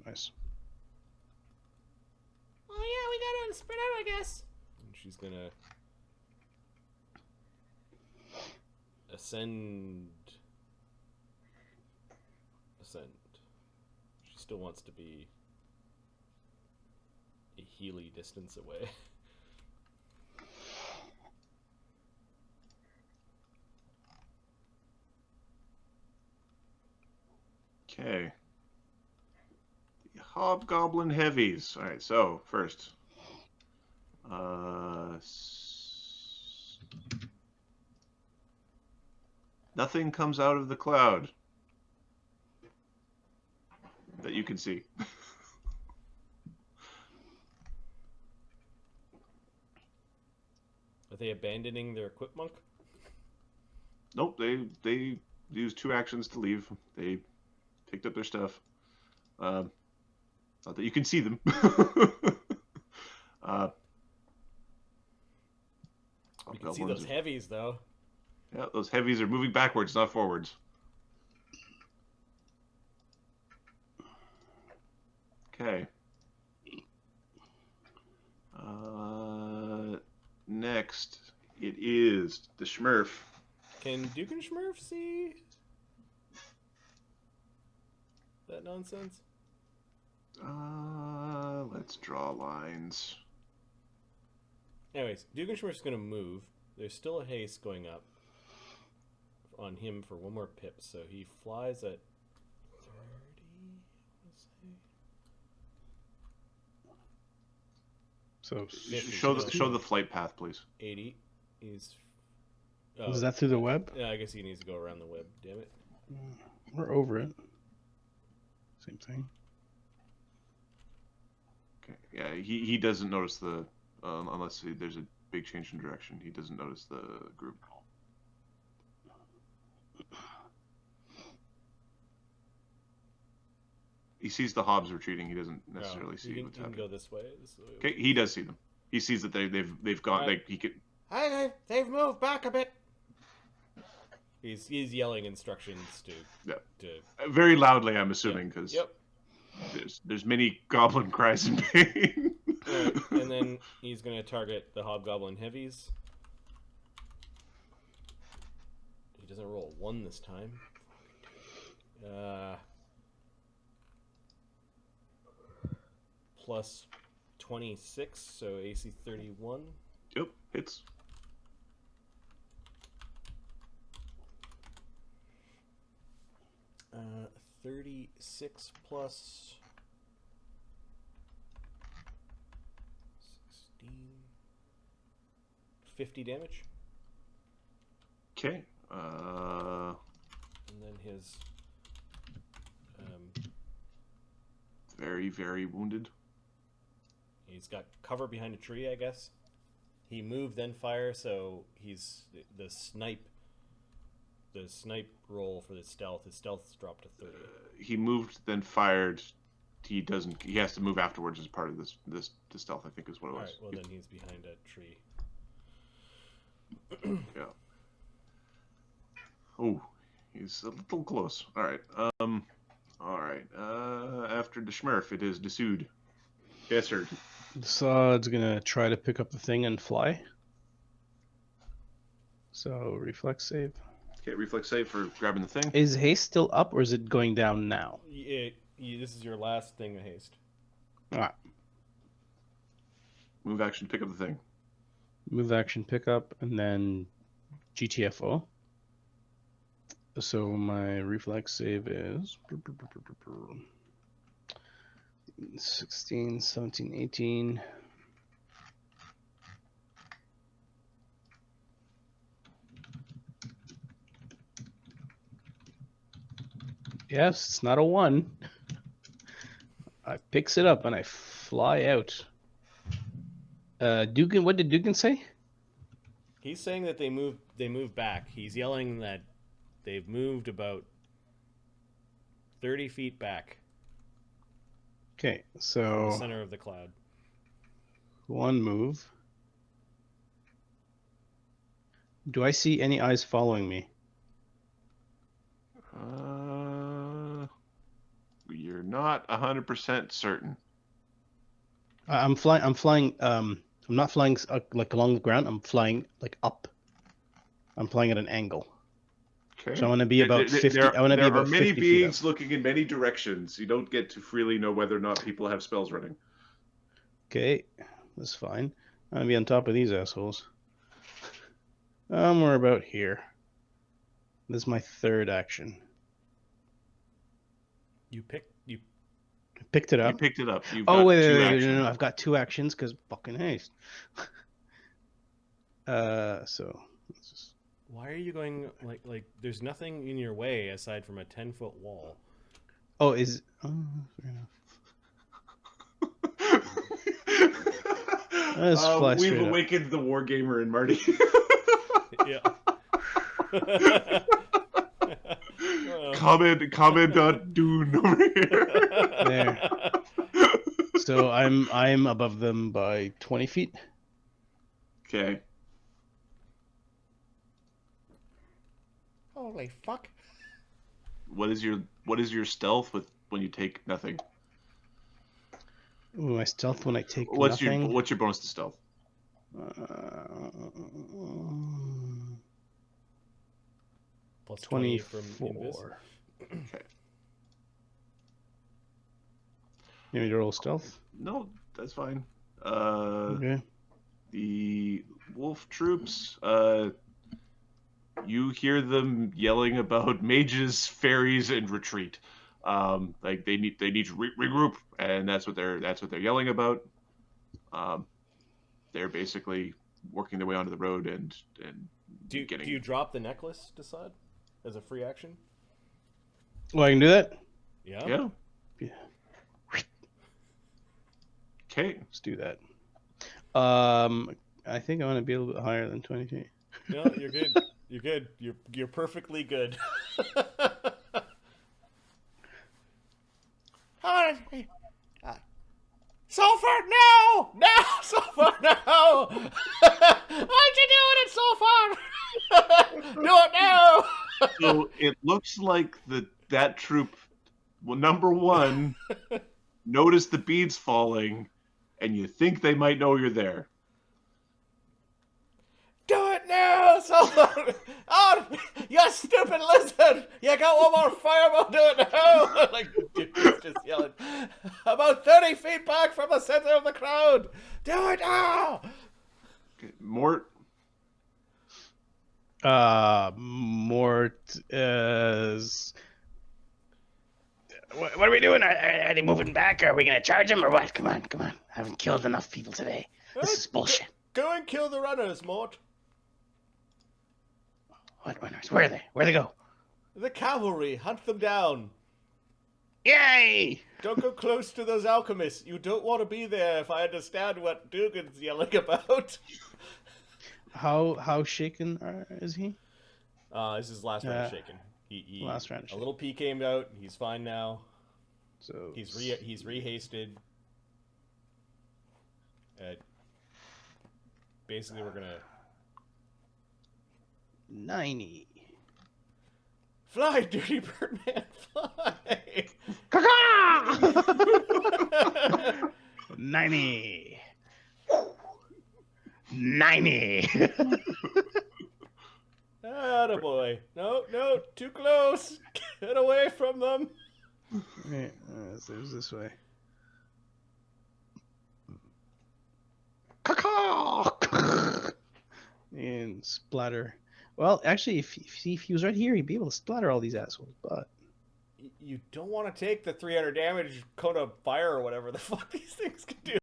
Nice. Oh yeah, we gotta spread out, I guess. And she's gonna ascend. She still wants to be a Healy distance away. Okay. The Hobgoblin Heavies. All right, so first. Nothing comes out of the cloud that you can see. Are they abandoning their equip monk? Nope, they used 2 actions to leave. They picked up their stuff. Not that you can see them. You can see those heavies, though. Yeah, those heavies are moving backwards, not forwards. Okay. Next, it is the Schmurf. Can Duke and Schmurf see that nonsense? Let's draw lines. Anyways, Duke and Schmurf's going to move. There's still a haste going up on him for 1 more pip, so he flies at 30, let's say. So 50, Show the flight path, please. 80. He's. is that through the web? Yeah, I guess he needs to go around the web. Damn it. We're over it. Same thing. Okay. Yeah, he doesn't notice the unless there's a big change in direction. He doesn't notice the group. He sees the hobs retreating. He doesn't necessarily see what's happening. You can go this way. Okay, he does see them. He sees that they've gone. Right. He could. Hey, they've moved back a bit. He's yelling instructions to Very loudly, I'm assuming, because Yep. there's many goblin cries in pain. Right. And then he's going to target the hobgoblin heavies. He doesn't roll 1 this time. Plus 26, so AC 31. Yep, hits. Uh, 36 plus 16. 50 damage. Okay. And then his very, very wounded. he's got cover behind a tree, I guess. He moved then fire, so he's the snipe roll for the stealth. His stealth's dropped to 30. He moved, then fired. He doesn't. He has to move afterwards as part of this stealth. I think is what it was. All right. Well, then he's behind a tree. Yeah. Oh, he's a little close. All right. All right. After the Schmurf, it is Desude. Yes, sir. Sod's gonna try to pick up the thing and fly. So reflex save. Okay, reflex save for grabbing the thing. Is haste still up or is it going down now? This is your last thing of haste. Alright. Move action to pick up the thing. Move action pick up and then GTFO. So my reflex save is 16, 17, 18. Yes, it's not a 1. I picks it up and I fly out. Dugan, what did Dugan say? He's saying that they move back. He's yelling that they've moved about 30 feet back Okay, from the so center of the cloud. 1 move. Do I see any eyes following me? You're not 100% certain. I'm flying. I'm flying. I'm not flying like along the ground. I'm flying like up. I'm flying at an angle. Okay. So I want to be about 50. I want to be There are about many 50 feet up. beings looking in many directions. You don't get to freely know whether or not people have spells running. Okay, that's fine. I'm gonna be on top of these assholes. We're about here. This is my 3rd action. You I picked it You up. picked it up. You've Oh got wait, 2 no, actions. I've got 2 actions because fucking haste. So let's just... Why are you going like? There's nothing in your way aside from a 10-foot wall. Oh, is fair enough. Let's fly We've straight up. awakened the wargamer in Marty. Yeah. Comment Dune over here. There. So I'm above them by 20 feet. Okay. Holy fuck! What is your stealth with when you take nothing? Ooh, my stealth when I take What's nothing. your bonus to stealth? Plus 28 from invis. 24. Okay. You need to roll stealth? No, that's fine. Okay. The wolf troops, you hear them yelling about mages, fairies, and retreat. Like they need to regroup, and that's what they're yelling about. They're basically working their way onto the road and Do getting. you drop the necklace, Decide, as a free action? Well, I can do that? Yeah. Yeah. Yeah. Okay. Let's do that. I think I want to be a little bit higher than 22. No, you're good. You're good. You're perfectly good. Sulfur, no! No! Sulfur, no! Why'd you do it, Sulfur? Do it now! So it looks like that troop, well, number one, noticed the beads falling, and you think they might know you're there. Do it now, Sulfur! Oh, you stupid lizard! You got one more fireball, do it now! Like, dude's just yelling. About 30 feet back from the center of the crowd! Do it now! Okay. Mort, Mort is... What are we doing? Are they moving back? Are we going to charge them or what? Come on. I haven't killed enough people today. This is bullshit. Go and kill the runners, Mort. What runners? Where are they? Where'd they go? The cavalry, hunt them down. Yay! Don't go close to those alchemists. You don't want to be there if I understand what Dugan's yelling about. How shaken is he? This is last round shaken. He Last round a shaken. little pee came out. He's fine now. So He's rehasted. Basically, we're gonna 90. fly, dirty Birdman, fly. 90. 90. Attaboy. No, too close. Get away from them. Right, there's this way. And splatter. Well, actually, if he was right here, he'd be able to splatter all these assholes. But You don't want to take the 300 damage cone of fire or whatever the fuck these things can do.